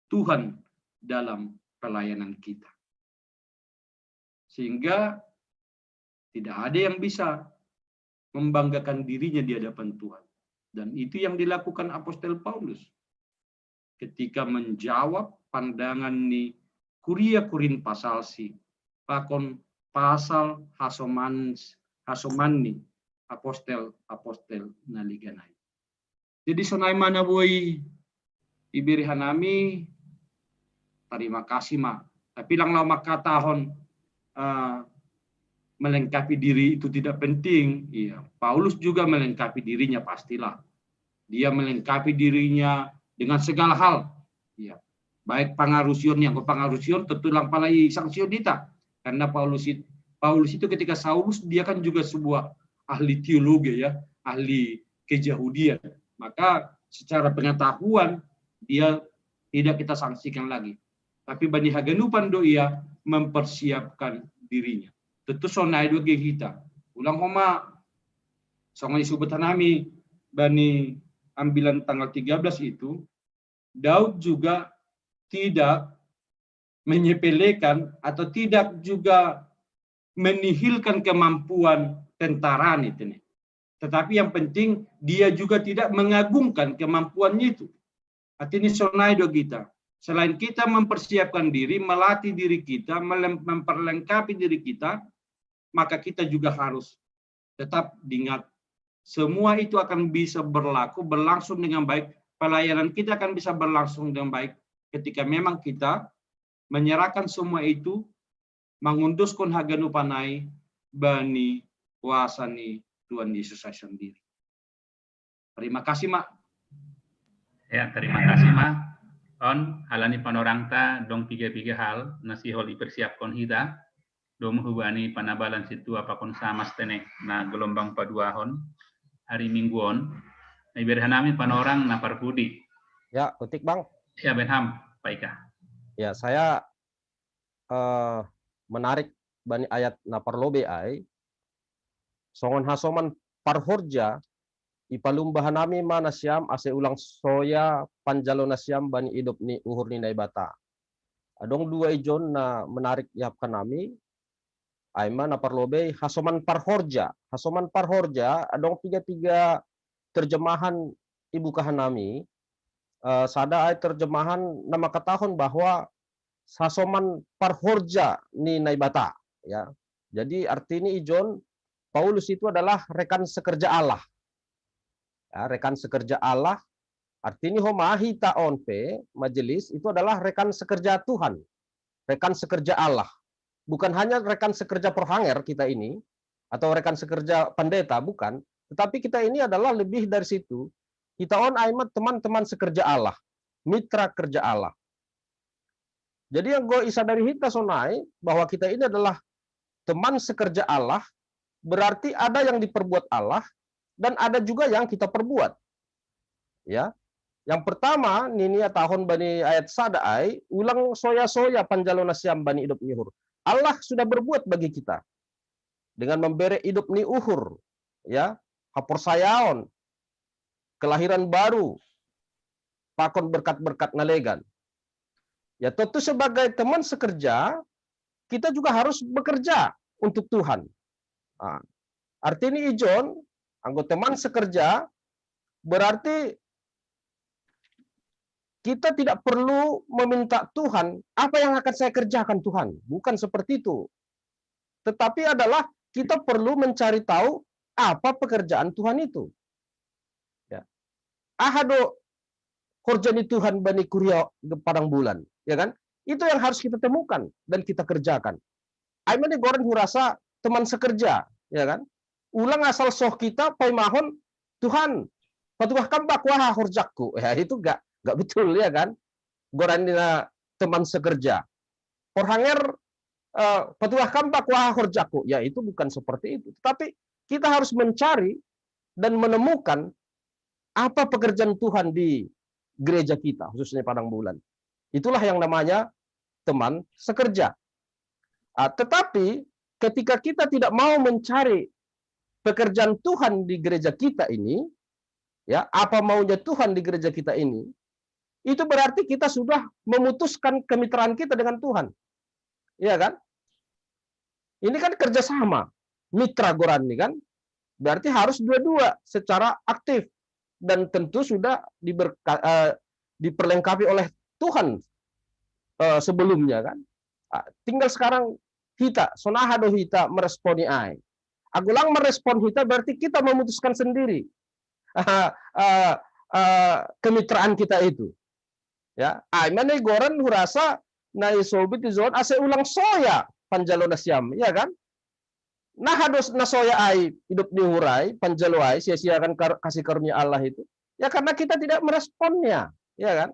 Tuhan dalam pelayanan kita. Sehingga tidak ada yang bisa membanggakan dirinya di hadapan Tuhan. Dan itu yang dilakukan Apostel Paulus. Ketika menjawab pandangan ni kuria kurin pasal si, pakon pasal hasomanni apostel naliganay. Jadi sonay mana boy ibiri hanami, terima kasih ma. Tapi lang makatahon melengkapi diri itu tidak penting. Iya, Paulus juga melengkapi dirinya pastilah. Dia melengkapi dirinya dengan segala hal. Iya. Baik pangarusion yang pangarusion tentu lang palai sangsionita. Karena Paulus itu ketika Saulus dia kan juga sebuah ahli teologi ya, ahli keyahudian. Maka secara pengetahuan dia tidak kita sanksikan lagi. Tapi Bani Haganupan doia mempersiapkan dirinya. Tentu sonai dua kita. Ulang homa songai subutan nami Bani ambilan tanggal 13 itu, Daud juga tidak menyepelekan atau tidak juga menihilkan kemampuan tentara itu. Tetapi yang penting dia juga tidak mengagungkan kemampuannya itu. Artinya sonaido kita. Selain kita mempersiapkan diri, melatih diri kita, memperlengkapi diri kita, maka kita juga harus tetap diingat. Semua itu akan bisa berlangsung dengan baik. Pelayanan kita akan bisa berlangsung dengan baik ketika memang kita menyerahkan semua itu, mengunduskan haganupanai bani kuasani Tuhan Yesus sendiri. Terima kasih, Mak.
Ya, terima kasih, Mak. On halani panorangta dong tiga hal nasi hol dipersiapkan hita dom hubani panabalan situ apapun sama stene na gelombang paduahon hari mingguon na iberhanami panorang na parpudi.
Ya, kutik Bang.
Ya, Benham, Paika.
Ya, saya menarik bani ayat na parlobe ay songon hasoman parhorja ipalumbahan nami mana siam ase ulang soya panjalo na siam bani idop ni uhur ni naibata. Adong dua ijon na menarik yapkan nami ay mana parlobe hasoman parhorja. Hasoman parhorja adong tiga terjemahan ibu kahanami. Sada ay terjemahan nama katahon bahwa hasoman parhorja ni naibata ya. Jadi arti ini ijon Paulus itu adalah rekan sekerja Allah. Ya, rekan sekerja Allah. Artinya homahi taon pe majelis itu adalah rekan sekerja Tuhan. Rekan sekerja Allah. Bukan hanya rekan sekerja perhanger kita ini atau rekan sekerja pendeta, bukan. Tetapi kita ini adalah lebih dari situ. Kita on aimat teman-teman sekerja Allah, mitra kerja Allah. Jadi yang gue isa dari hita sonai bahwa kita ini adalah teman sekerja Allah, berarti ada yang diperbuat Allah dan ada juga yang kita perbuat. Ya. Yang pertama, ninia tahun bani ayat sadaai, ulang soya-soya panjalona siam bani hidup nihur. Allah sudah berbuat bagi kita dengan memberi hidup ni uhur, ya, haporsayaon, kelahiran baru, pakon berkat-berkat nalegan. Ya, tentu sebagai teman sekerja, kita juga harus bekerja untuk Tuhan. Nah, artinya ijon, anggota teman sekerja, berarti kita tidak perlu meminta Tuhan, apa yang akan saya kerjakan Tuhan? Bukan seperti itu. Tetapi adalah kita perlu mencari tahu apa pekerjaan Tuhan itu. Ya. Ahado korjani Tuhan bani kuria padang bulan, ya kan? Itu yang harus kita temukan dan kita kerjakan. Aiman ni goren hurasa teman sekerja, ya kan? Ulang asal soh kita paimahon Tuhan, patuah kambak wah horjakku. Ya itu enggak betul, ya kan? Goran teman sekerja. Porhanger petuah kampak wah horjaku. Ya itu bukan seperti itu. Tetapi kita harus mencari dan menemukan apa pekerjaan Tuhan di gereja kita, khususnya Padang Bulan. Itulah yang namanya teman sekerja. Tetapi ketika kita tidak mau mencari pekerjaan Tuhan di gereja kita ini, ya apa maunya Tuhan di gereja kita ini, itu berarti kita sudah memutuskan kemitraan kita dengan Tuhan. Iya kan? Ini kan kerjasama. Mitra Goran ini kan. Berarti harus dua-dua secara aktif. Dan tentu sudah diperlengkapi oleh Tuhan sebelumnya kan. Tinggal sekarang kita, sonahado kita meresponi ai. Agulang merespon kita berarti kita memutuskan sendiri kemitraan kita itu. Ya, mana goran hurasa na isobit izon ase ulang soya panjalo na siam, ya kan? Nah hados na soya ai hidup di hurai panjalo ai sia-siakan kasih karunia Allah itu. Ya karena kita tidak meresponnya, ya kan?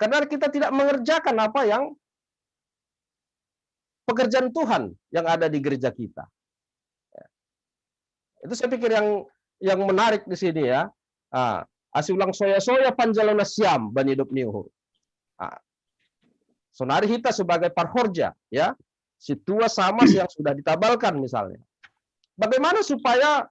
Karena kita tidak mengerjakan apa yang pekerjaan Tuhan yang ada di gereja kita. Ya. Itu saya pikir yang menarik di sini ya. Asiulang soya-soya panjalo na siam ban hidup niuhu. Sonari kita sebagai parhorja, ya, si tua sama yang sudah ditabalkan misalnya. Bagaimana supaya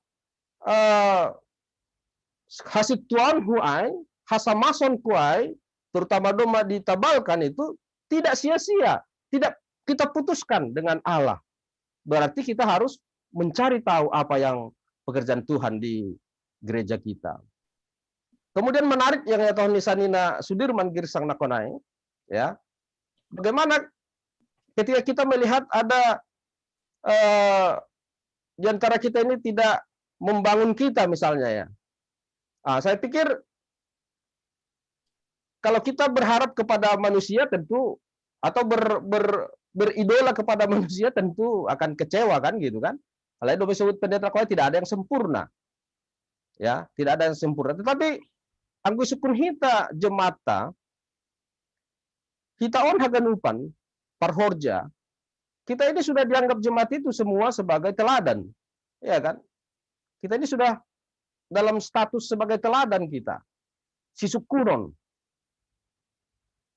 hasil tuan huai, hasamason kuai, terutama doma ditabalkan itu tidak sia-sia, tidak kita putuskan dengan Allah. Berarti kita harus mencari tahu apa yang pekerjaan Tuhan di gereja kita. Kemudian menarik yang ya tahun nisanina Sudirman Girsang Nakonai, ya. Bagaimana ketika kita melihat ada di antara kita ini tidak membangun kita misalnya ya. Saya pikir kalau kita berharap kepada manusia tentu atau beridola kepada manusia tentu akan kecewa kan gitu kan. Kalau itu disebut pendeta kau tidak ada yang sempurna. Ya, tidak ada yang sempurna. Tetapi anggo sukun hita jemata kita on haganupan parhorja, kita ini sudah dianggap jemaat itu semua sebagai teladan, ya kan? Kita ini sudah dalam status sebagai teladan kita, sisukuron.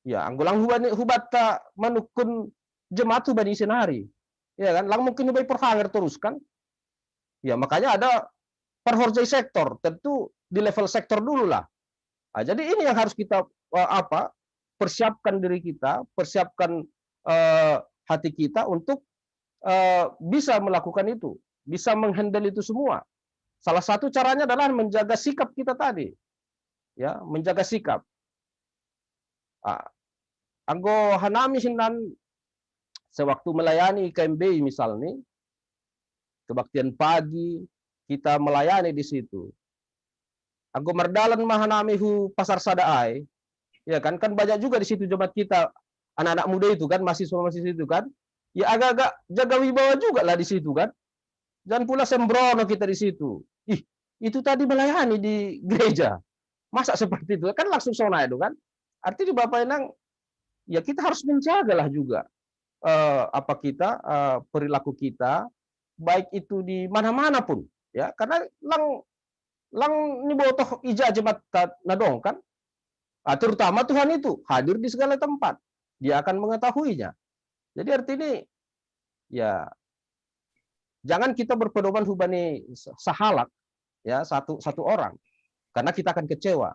Ya, anggulang hubata manukun jemaat bani senari, ya kan? Lang mungkin ubai perhanger terus kan? Ya makanya ada parhorja sektor, tentu di level sektor dulu lah. Jadi ini yang harus kita persiapkan diri kita, persiapkan hati kita untuk bisa melakukan itu, bisa menghandle itu semua. Salah satu caranya adalah menjaga sikap kita tadi, ya, menjaga sikap. Anggo hanami sinan sewaktu melayani KMB misalnya, kebaktian pagi kita melayani di situ. Anggo merdalan mahanami hu pasar sadaai. Ya kan banyak juga di situ jemaat kita anak-anak muda itu kan mahasiswa itu kan ya agak-agak jaga wibawa juga lah di situ kan, jangan pula sembrono kita di situ. Itu tadi melayani di gereja masa seperti itu kan langsung sona itu kan, artinya Bapak Enang ya kita harus menjagalah juga perilaku kita baik itu di mana-mana pun ya, karena lang ni botoh ija jemaat nadong kan. Terutama Tuhan itu hadir di segala tempat. Dia akan mengetahuinya. Jadi artinya ya jangan kita berpedoman hubani sahalak ya satu orang karena kita akan kecewa.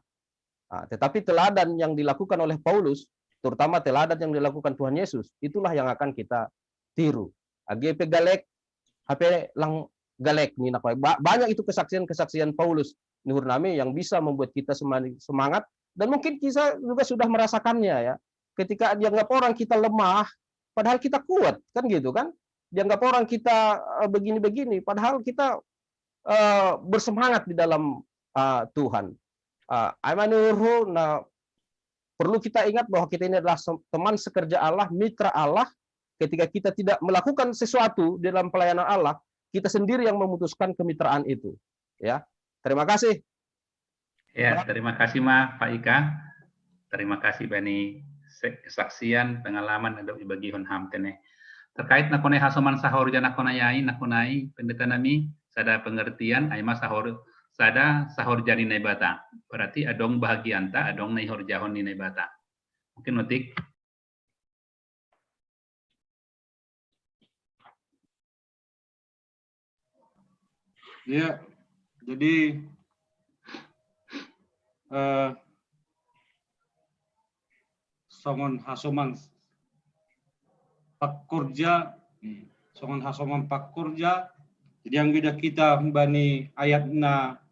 Tetapi teladan yang dilakukan oleh Paulus, terutama teladan yang dilakukan Tuhan Yesus, itulah yang akan kita tiru. GP galek, HP lang galek nih banyak itu kesaksian Paulus nuhur nami yang bisa membuat kita semangat. Dan mungkin kita juga sudah merasakannya ya. Ketika dianggap orang kita lemah, padahal kita kuat, kan gitu kan? Dianggap orang kita begini-begini, padahal kita bersemangat di dalam Tuhan. Perlu kita ingat bahwa kita ini adalah teman sekerja Allah, mitra Allah. Ketika kita tidak melakukan sesuatu di dalam pelayanan Allah, kita sendiri yang memutuskan kemitraan itu. Ya, terima kasih.
Ya, terima kasih Pak Ika. Terima kasih Bani kesaksian, pengalaman untuk dibagi Hon Hamtene. Terkait nakone hasoman sahur jana konayai nakonai pendeta nami sada pengertian aima sahur sada sahur jani nebata. Berarti adong bahagianta adong naihor jahon ni nebata. Mungkin notik.
Ya, jadi songon hasoman pakurja, songon hasoman pakurja. Jadi yang kita bani ayatna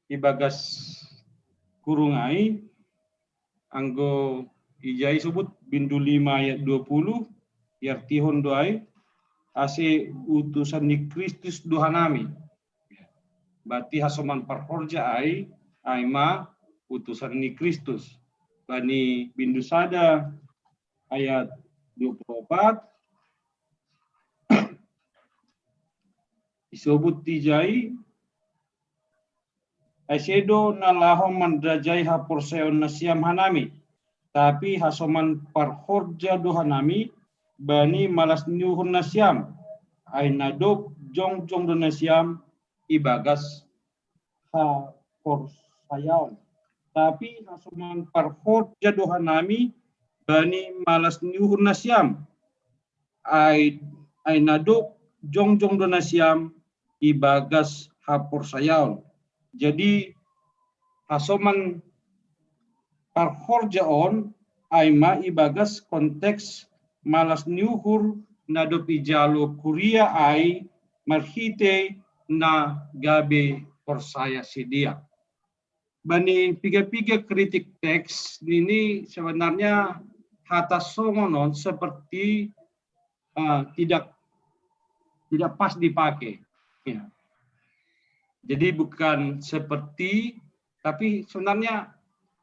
ibagas kurungai anggo ijai sebut bindu 5 ayat 20 yartihon doai ase utusan ni Kristus dohanami. Berarti hasoman parhorja ai aima utusan ni Kristus. Bani bindu sada ayat 24 disebut tijai asedo nalaho mandrajai haporseon nasiam hanami. Tapi hasoman parhorja dohanami bani malas nyuhun nasiam ainadok jong do nasiam ibagas haporsayaon. Tapi hasoman parhorja dohanami bani malas nyuhun nasiam ainadok jong do nasiam ibagas haporsayaon. Jadi hasoman parhorjaon aima ibagas konteks malas nyuhur nadop ijalo kuria ai marhite na gabe persaya sedia. Bani piga-piga kritik teks ini sebenarnya hata songonon seperti tidak pas dipakai. Ya. Jadi bukan seperti, tapi sebenarnya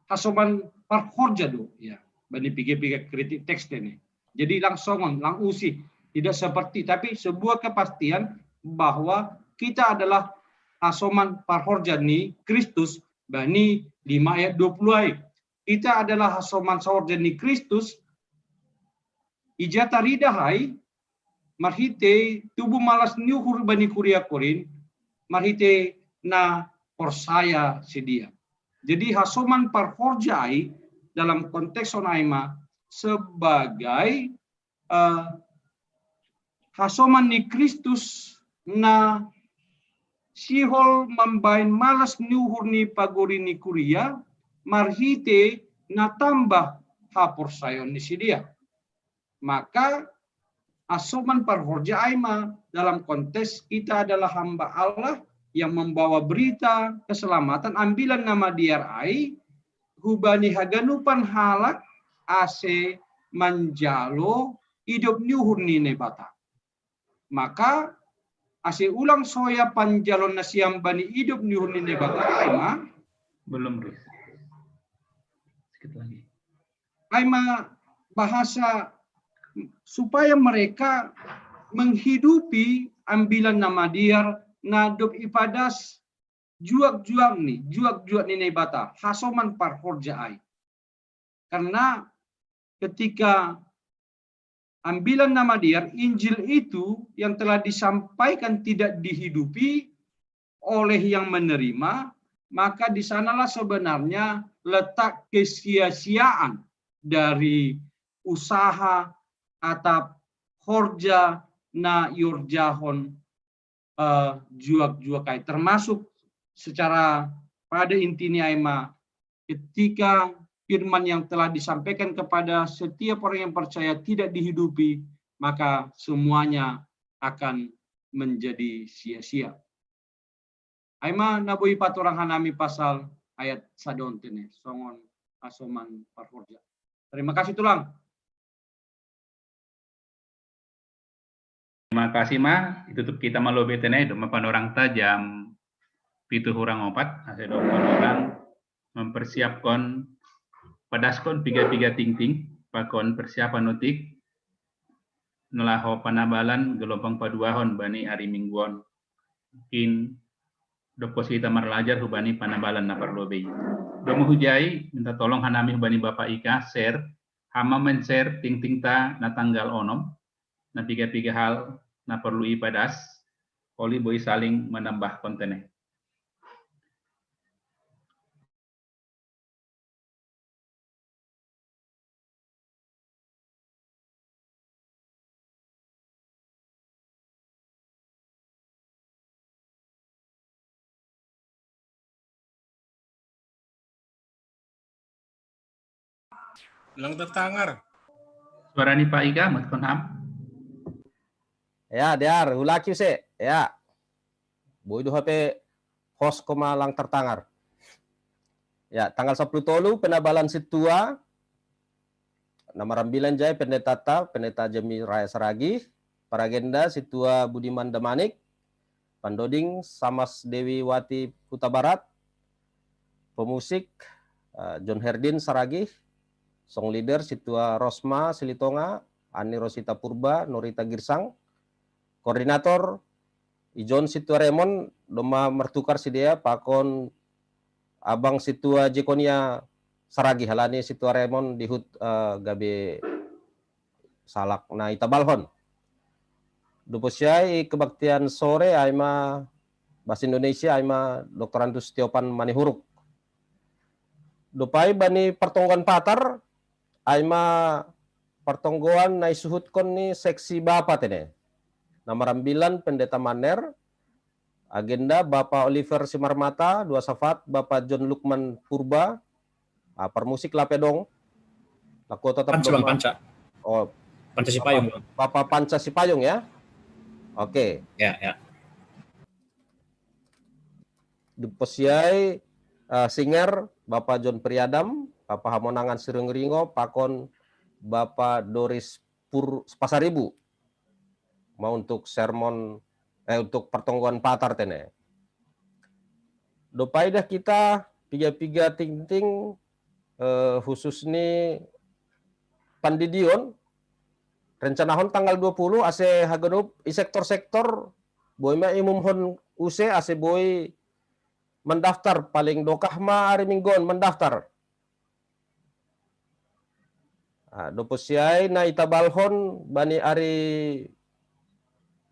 hasoman parhorja do. Ya. Bani piga-piga kritik teks ini. Jadi langsongon, usi, tidak seperti, tapi sebuah kepastian bahwa kita adalah hasoman parhorja ni Kristus bani 5 ayat 20 ayat. Kita adalah hasoman sahorja ni Kristus ijata ridahai marhite tubuh malas nyuhur bani kuria korin marhite na persaya sedia. Jadi hasoman parhorjai dalam konteks onaima sebagai hasoman ni Kristus na sihol mambain malas nyuhur ni pagori ni kuria marhite na tambah haporsayon ni sedia. Maka hasoman parhorja aima dalam konteks kita adalah hamba Allah yang membawa berita keselamatan ambilan nama diar ai hubani haganupan halak ase manjalo hidup nyuhur ni nebata. Maka ase ulang soya panjalon nasiam bani hidup nyuhur ni nebata aima
Belum, Riz. Sedikit lagi.
aima bahasa supaya mereka menghidupi ambilan nama diar nadop ipadas juak-juak ni nebata hasoman parhorja ai. Karena ketika ambilan nama diar Injil itu yang telah disampaikan tidak dihidupi oleh yang menerima, maka di sanalah sebenarnya letak kesia-siaan dari usaha atap horja na yurjahon juak-juakai, termasuk secara pada intinya aima ketika firman yang telah disampaikan kepada setiap orang yang percaya tidak dihidupi, maka semuanya akan menjadi sia-sia. Aima nabui patorang hanami pasal ayat sadon tene songon asoman parhorja. Terima kasih tulang.
Terima kasih Ma, ditutup kita malu betene do orang tajam pitu hurang 4 ase do orang mempersiapkan padaskon piga-piga ting-ting pakon persiapan nutik nelaho panabalan gelombang paduahon bani hari mingguan mungkin do posita marlajar hubani panabalan na parlobe do hujai minta tolong hanami hubani Bapak Ika share hama men-share ting-ting ta na tanggal onom na piga-piga hal na perlu ibadas, oli boleh saling menambah kontennya.
Lang tertangar.
Suara ni Pak Iga, Mat Konham.
Ya, diar, hulaki se. Ya. Boy do HP host lang tertangar. Ya, tanggal 10 tolu penabalan situa nama rambilan jai pendeta Jemi Raya Saragi, paragenda situa Budiman Damanik, pandoding Samas Dewi Wati Kuta Barat, pemusik John Herdin Saragi, song leader situa Rosma Silitonga, Ani Rosita Purba, Norita Girsang, koordinator Ijon situa Remon, doma mertukar sidea pakon abang situa Jekonia Saragi halani situa Remon dihut gabe salak na itabalhon. Duposyai kebaktian sore aima bahasa Indonesia aima Dr. Andus Tiopan Manihuruk. Dupai bani pertongguan patar aima pertongguan na isuhut kon ni seksi bapat ini. Nama rambilan pendeta Maner, agenda Bapak Oliver Simarmata, dua safat, Bapak John Lukman Purba, permusik Lapedong, laku tetap
Panca, Bang, Panca.
Oh,
Panca Sipayung.
Bapak Panca Sipayung ya. Oke.
Ya, ya.
Duposiai singer Bapak John Priadam, Bapak Hamonangan Sirengringo, Pakon Bapak Doris Pasaribu. Mau untuk sermon untuk pertongguan patar tene. Dopai dah kita piga-piga ting-ting khusus ni pandidion rencanahon tanggal 20 ase hagenup i sektor-sektor boy ma imumhon use ase boy mendaftar paling dokah ma hari minggon mendaftar. Doposiai na itabalhon bani ari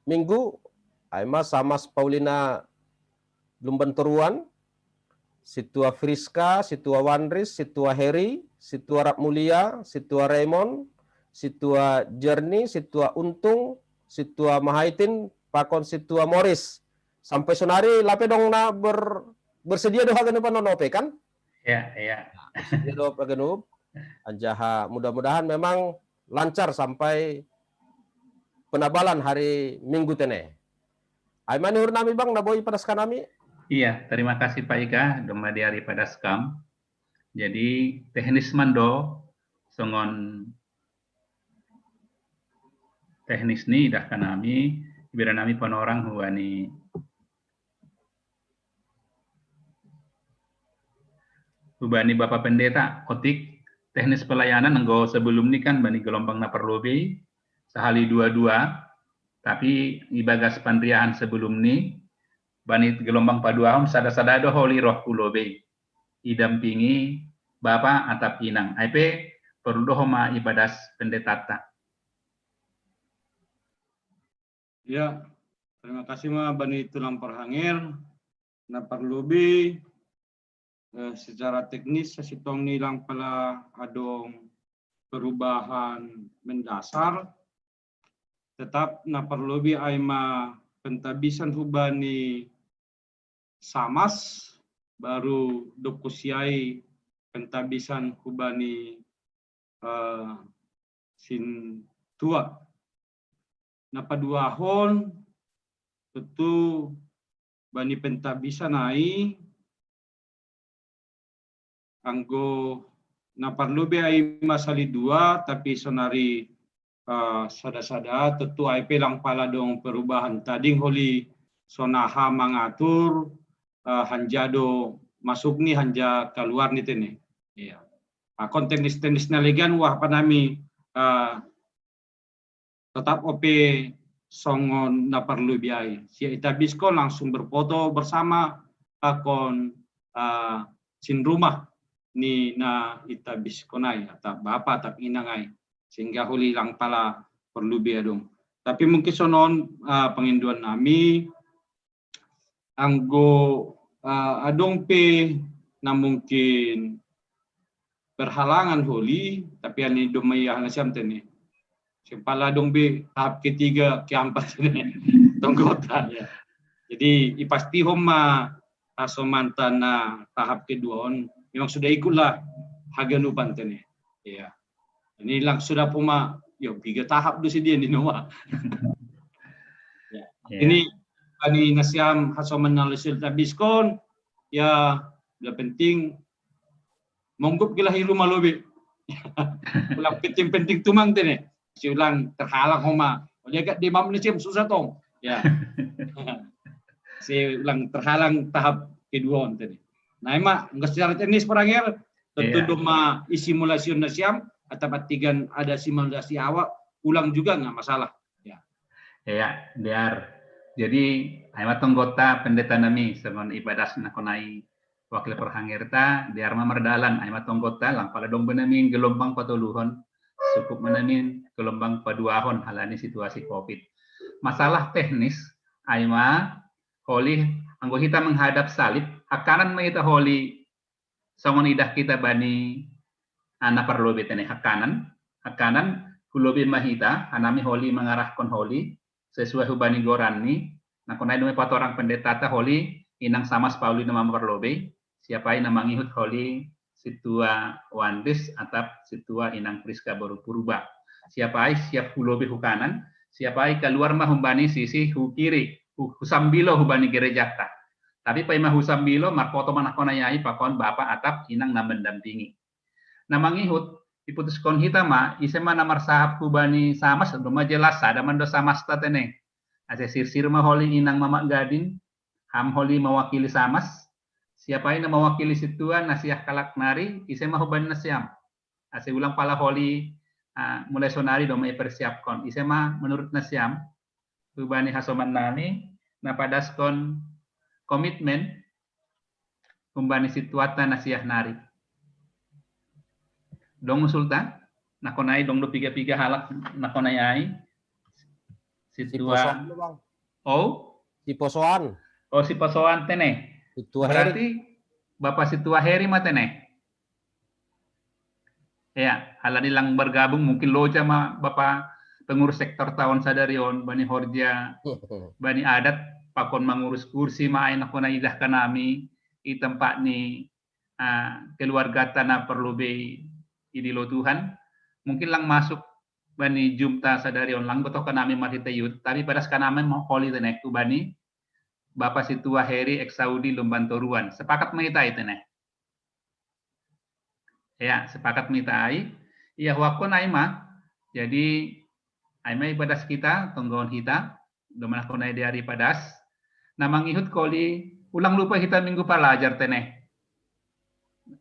minggu aima Samas Paulina Lumbanturuan, situa Friska, situa Wanris, situa Heri, situa Rap Mulia, situa Raymond, situa Jerni, situa Untung, situa Mahaitin, pakon situa Morris. Sampai sonari lape dong na bersedia doa genup nonope kan?
Ya, ya.
Bersedia doa genup. Anjaha mudah-mudahan memang lancar sampai penabalan hari Minggu tene. Aiman hur nami bang naboy pada nami.
Iya, terima kasih Pak Ika, doma diari pada skam. Jadi teknis mando songon teknis ni dah kanami biar nami penorang huani hubani Bapak Pendeta kotik teknis pelayanan enggo sebelum ni kan bani gelombang na perlobe sehali 22, tapi ibagas pandriahan sebelum ni bani gelombang paduahum sada-sadado holi roh kulobe idampingi Bapa atap inang IP perlu dohoma ibadas pendetata.
Ya, terima kasih ma bani tulang perhangir na perlubi secara teknis sesitong nilang pala adong perubahan mendasar tetap na perlubi aima pentabisan hubani Samas baru dokusiai pentabisan hubani sin tua na paduahon tentu bani pentabisan ai anggo na parlubi ai masali dua tapi sonari sada-sada tentu ai pelang pala dong perubahan tading holi sonaha mangatur hanjado masuk ni hanja keluar ni tene. Iya. Teknis naligan wah panami tetap OP songon na parlubi ai. Si itabisko langsung berfoto bersama akon sin rumah ni na itabis konai atau bapak atau inangai sehingga huli lang pala perlu biadong Tapi mungkin sonon penginduan nami anggo adong pe na mungkin berhalangan holi tapi ani domaya nasiam tene. Sempala dong be tahap ketiga keempat ini tonggota ya. Jadi pasti homa asomantana tahap kedua on memang sudah ikutlah haganupan tene. Ya. Ini lang sudah puma yo 3 tahap do si dia di Noah. Ya. Ini ani nasiam hasoman nalisil tabiskon ya udah penting monggup gila hiru malobe. Ulang penting tumang tene. Si ulang terhalang homa. Dia kat di mam nasiam susah tong. Ya. Si ulang terhalang tahap kedua on tadi. Nah, emak nggak secara teknis perangir tentu doma simulasi nasiam atau patigan ada simulasi awak ulang juga nggak masalah. Ya.
Ya, biar. Jadi, ayat tonggota pendeta nami semen ibadah nakonai wakil perhangirta biar memerdalan ayat tonggota lang pada dong benamin gelombang patuluhon cukup menamin gelombang paduahon halani situasi Covid. Masalah teknis, ayma holi anggo kita menghadap salib, akanan kita holi songon idah kita bani anak perlobe tene hakanan kulobe mahita anami holi mengarahkan holi sesuai hubani gorani nakonai dome patorang pendeta ta holi inang samas pauli nama perlobe siapa yang namangihut holi situa wandis atap situa inang priska baru purba siapa siap kulobe hukanan siapa keluar mah humbani sisi hu kiri husambilo hubani gerejata tapi pai mah husambilo marpoto manakona yai pakon bapak atap inang na mendampingi namangihut diputuskon hita ma isema namar sahab hubani samas doma jelas ada mando samas tatene ase sirsir mah holi inang mama gadin ham holi mewakili samas siapa yang mewakili situan nasiah kalak nari isema hubani nasiam ase ulang pala holi mulai sonari doma persiapkan isema menurut nasiam hubani hasoman nani napadaskon komitmen hubani situata nasiah nari dong sultan nakonai dong do piga halak nakonai ai situa
si posoan
si posoan tene berarti bapak situa heri matene ya halani lang bergabung mungkin loja ma bapak pengurus sektor tahun sadarion bani horja bani adat pakon mengurus kursi ma aina kona idah kanami i tempat ni keluarga tanah perlu be idilo Tuhan mungkin lang masuk bani jumta sadarion lang beto kanami marhitayut tapi pada kanami mau holi tenek bani bapak situa heri ek Saudi lumbantoruan sepakat mengita itene ya sepakat mitai iya wakon aima jadi aima ibadas kita tonggon kita domana konai diari padas namang ihut koli ulang lupa kita minggu pelajar teneh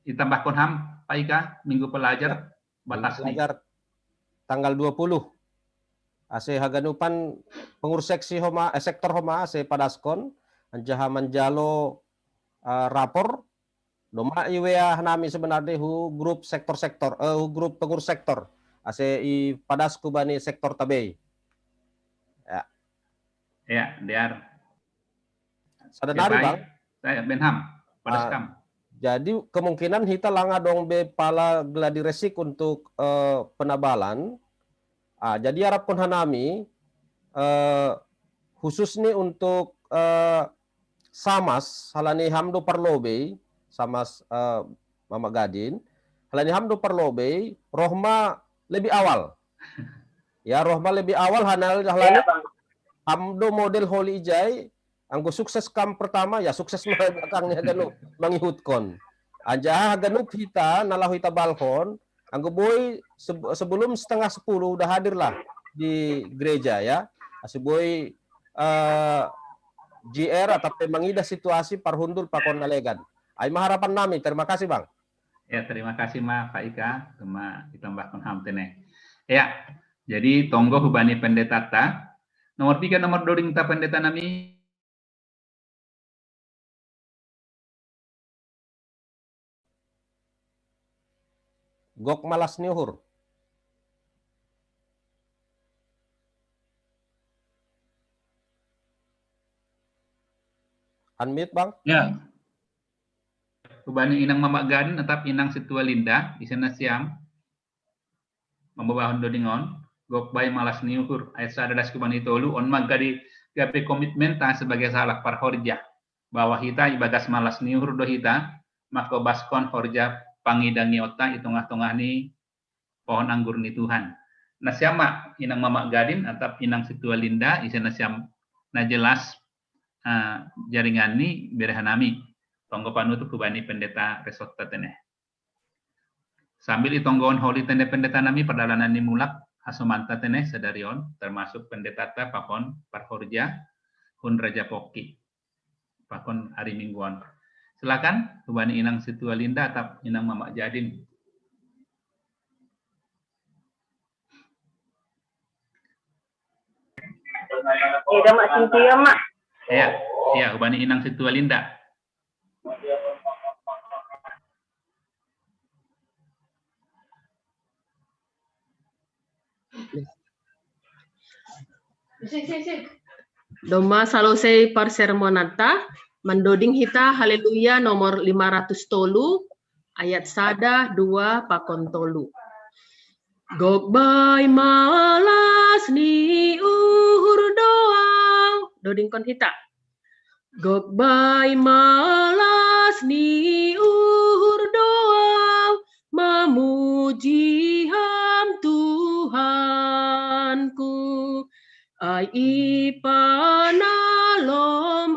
ditambah konham paika minggu pelajar batas
pelajar tanggal 20 ase haganupan pengurus seksi homa sektor homa ase padaskon anjaha manjalo rapor doma iwea nami sebenarnya hu grup sektor-sektor hu grup pengurus sektor ase i padasku bani sektor tabei
ya diar
sadanari bang
saya benham padaskam
jadi kemungkinan kita langa dong be pala gladi resik untuk penabalan jadi harapkan hanami khusus nih untuk samas halani hamdo parlobe samas mama gadin halani hamdo parlobe rohma lebih awal ya rohma lebih awal halani hamdo model holy ijai anggo sukses kam pertama ya sukses belakangnya ganu mangihutkon anja ganu kita nalahu kita balkon anggo boy sebelum 9:30 udah hadirlah di gereja ya boy GR atau mengida situasi parhundul pakon nalegan ay maharapan nami terima kasih bang
ya terima kasih ma Pak Ika cuma ditambahkan hamtene ya jadi tonggo hubani pendeta ta nomor 3 nomor doding ta pendeta nami
gok malas niuhur Unmute Bang.
Ya,
Hubani inang mamak gadin atap inang situa linda isena siam membawahon dodingon gok bay malas niuhur ayat sada das kubani tolu on magadi gape komitmen ta sebagai salak par horja bahwa hita ibagas malas niuhur do hita mako baskon horja pangidangi ota itongah-tongah ni pohon anggur ni Tuhan. Nah siama inang mamak gadin atap inang situa linda isena siam na jelas jaringan ni berehanami tonggo panutu kubani pendeta resort tatene. Sambil itonggoon holi tende pendeta nami perdalanan ni mulak asomanta tene sedarion termasuk pendeta ta pakon parhorja hun raja poki pakon hari mingguan. Silakan kubani inang situa linda atap inang mamak jadin.
Ida mak Cynthia mak.
Ya, kubani inang situa linda.
Doma salosei par sermonata mendoding hita haleluya nomor 500 tolu ayat sada 2 pakon tolu. Gokbai malas ni uhur doang doding kon hita. Gokbai malas ni uhur doang memuji ham Tuhanku. Ai ipanalom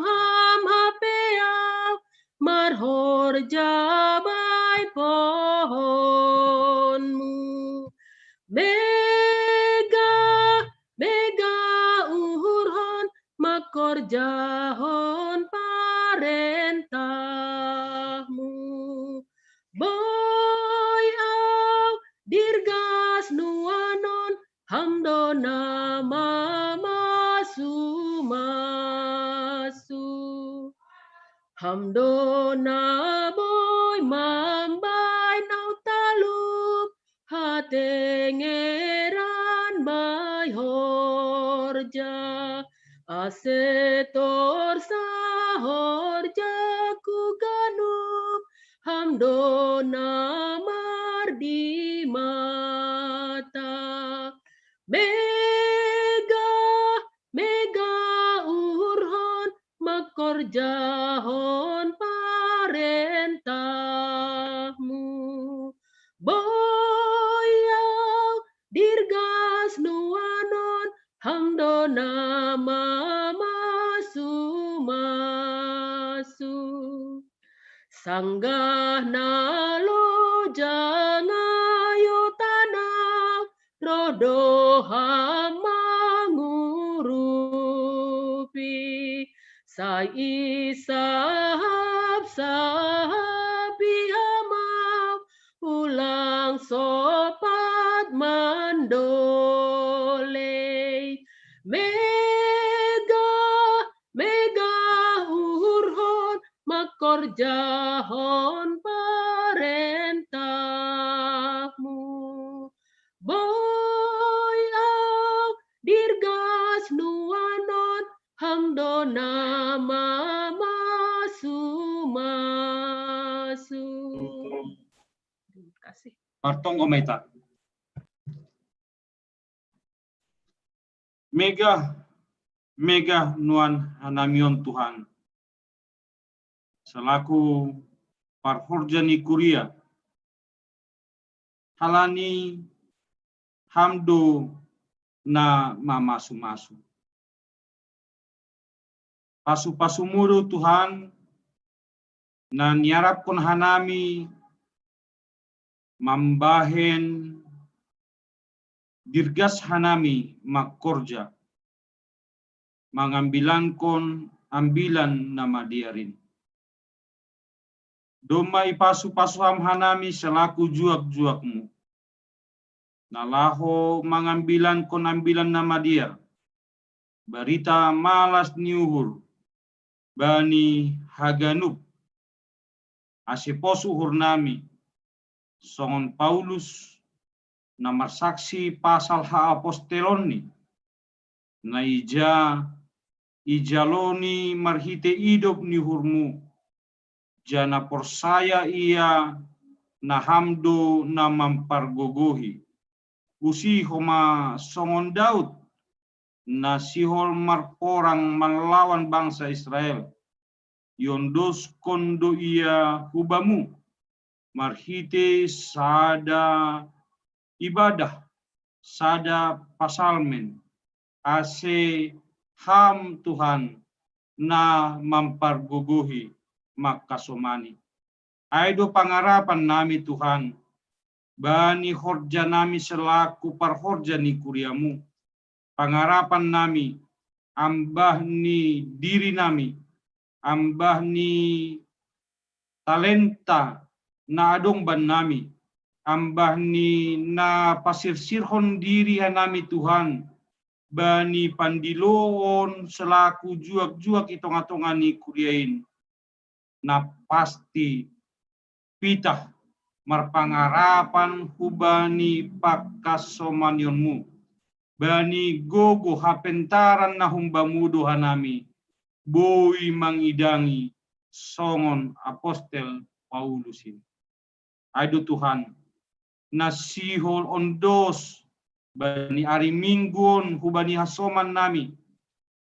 ham hapeau marhor jabai pohonmu. Mega uhurhon makor jahon parentahmu. Boy au dirgas nuanon hamdona masu hamdona boy mambai nau talup hatengeran mai horja asetor sahorja ku ganup hamdona mardi mata. Mega urhon makor jahon parentahmu. Boyau dirgas nuanon hamdona masu. Sanggah nalo jangayo tanah rodo mangurupi sai sahab hamau ulang sopat mandolei. Mega urhon makor jahon parentahmu. Boy au dirgas nuanon hamdona masu. Terima kasih.
Partong Ometa. Mega nuan hanamion Tuhan. Selaku parhorjani kuria. Halani hamdo na mamasu-masu. Pasu-pasumuru Tuhan na niarap kon hanami mambahen dirgas hanami makorja mangambilan kon ambilan nama diarin. Domai pasu-pasuham hanami selaku juak-juakmu. Nalaho mangambilan kon ambilan nama dia. Barita malas niuhur. Bani haganup. Asiposu hurnami. Songon Paulus nomor saksi pasal ha apostelon ni. Naija ijaloni marhite hidup ni hurmu, jana persaya ia na hamdo na mampargogohi, usi homa songon Daud, na sihol marporang melawan bangsa Israel, yondos kondo ia hubamu, marhite sada ibadah, sada pasalmen, ase ham Tuhan na mampargogohi makasomani. Aido pangarapan nami Tuhan, bani horja nami selaku parhorja ni kuriamu, pangarapan nami, ambah ni diri nami, ambah ni talenta na adong ban nami, ambah ni na pasirsirhon diri nami Tuhan, bani pandiloon selaku juak-juak itong-atongan ni kuriain, na pasti pitah marpangarapan hubani pakasomanionmu, bani gogo hapentaran na humbamudo hanami, boi mangidangi songon apostel Paulusin. Aido Tuhan, nasihol ondos bani ari mingguon hubani hasoman nami,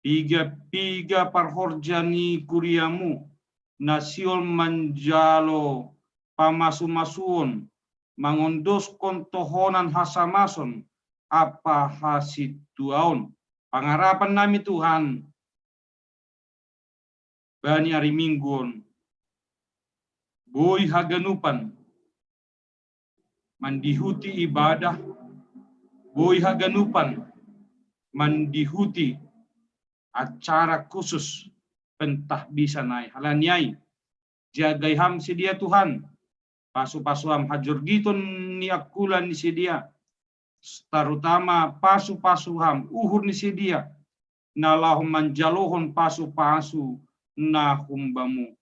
piga parhorjani kuriamu, nasihol manjalo pamasu-masuon, mangondos kontohonan hasamason, apa hasituaon. Pangarapan nami Tuhan, bani ari mingguon, boy haganupan, mandihuti ibadah, boy haganupan, mandihuti acara khusus pentah bisa naik halanyai, jagaiham sedia Tuhan, pasu-pasuam hajur giton ni akulan ni sedia, terutama pasu-pasuham uhur ni sedia, nalahum manjalohon pasu-pasu na humbamu,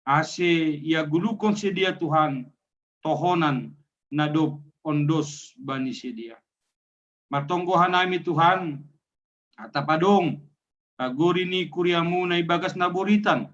ase ia gulukon sedia Tuhan, tohonan nadop ondos bani sedia. Martonggohan nami Tuhan, atapadong kaguri ni kuriamu na ibagas na buritan,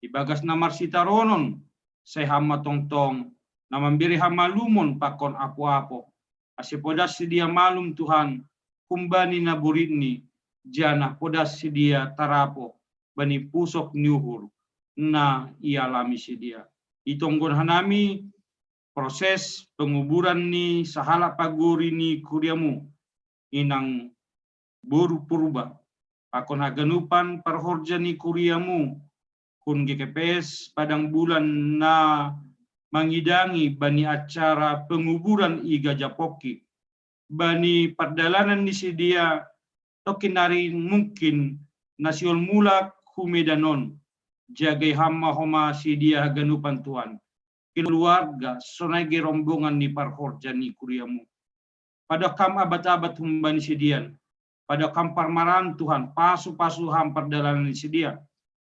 ibagas na marsitaronon, say hama tongtong, na mambiri hamalumon pakon apo-apo, ase podas sedia malum Tuhan, kumbani na buritni, jana podas sedia tarapo, bani pusok nyuhur, na ialami sedia. Itonggon hanami proses penguburan ni sahala paguri ni kuriamu, inang buru purba, pakon haganupan parhorja ni kuriamu, kun GKPS padang bulan na mangidangi bani acara penguburan iga japoki, bani perdalanan ni sedia tokinari mungkin nasiol mulak humedanon, jagai hama homa sedia haganupan Tuhan, keluarga sonai gerombongan ni parhorja ni kuriamu, pada kam abad-abad humbani sedian, pada kam parmaran Tuhan, pasu-pasu ham perdalanan ni sedia,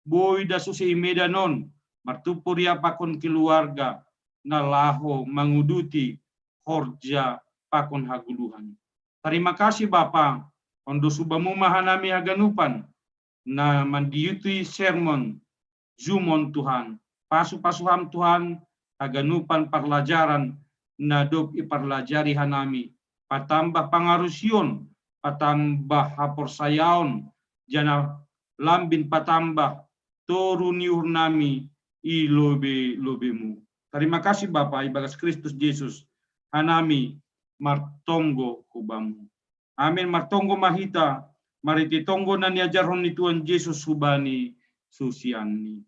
boy da susi medanon, martupuria pakon keluarga, nalaho manguduti horja pakon haguluhan. Terima kasih Bapa, ondo subamu mahanami haganupan, na mandiuti sermon, zumon Tuhan, pasu-pasuham Tuhan, haganupan parlajaran, na dop iparlajari hanami, patambah pangarusion, patambah haporsayaon, jana lambin patambah, toruniur nami, ilobe-lobemu. Terima kasih Bapa, ibagas Kristus Yesus, hanami martonggo hubamu. Amin, martonggo mahita, marititonggo na niajarhon ni Tuhan Yesus hubani susiani.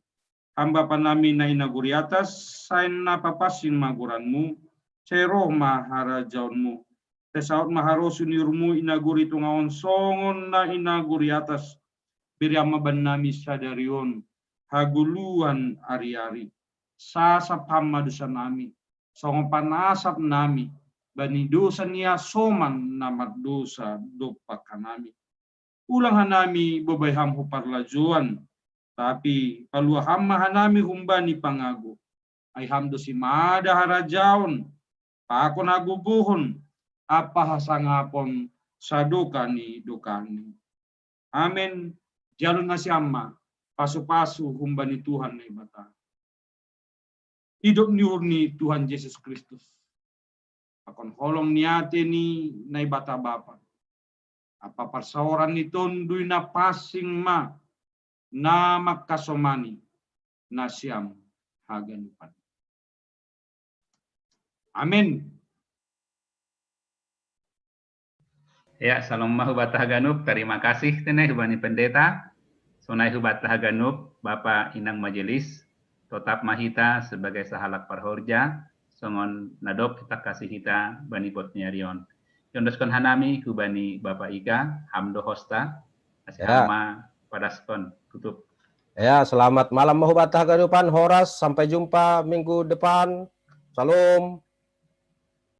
Hamba panami na inaguri atas, sain napapasin maguranmu, sero maharajaunmu, tesaut maharosun yurmu inaguri tungaon songon na inaguri atas, biriama ban nami sadarion, haguluan ari-ari, sasap hama dosa nami, songon panasap nami, bani dosa niya soman namat dosa dopakan nami. Ulang hanami babayham huparlajuan, tapi paluaham mahanami humbani pangago, ay hamdo si mada harajaon, pakon haguguhon, apa hasangapon sa dokani dokani. Amen. jalur nasiama, pasu-pasu humbani Tuhan na ibata. Hidup niurni Tuhan Yesus Kristus. Akon holong niate ni na ibata Bapa. Apa persaoran ni tondui na pasing ma na makasomani na siyam haganupan. Amin.
Ya, salam mahu batah ganup. Terima kasih teneh hubani pendeta. Sonai hubatah ganup Bapak Inang Majelis. Tetap mahita sebagai sahalak parhorja. Songon nadop kita kasih kita bani bot nyarion. Yondoskon hanami hubani Bapak Ika. Hamdo hosta. Asih
Ya.
hama padaskon tutup.
Ya, selamat malam mahu batah ganupan Horas. Sampai jumpa minggu depan. Salam.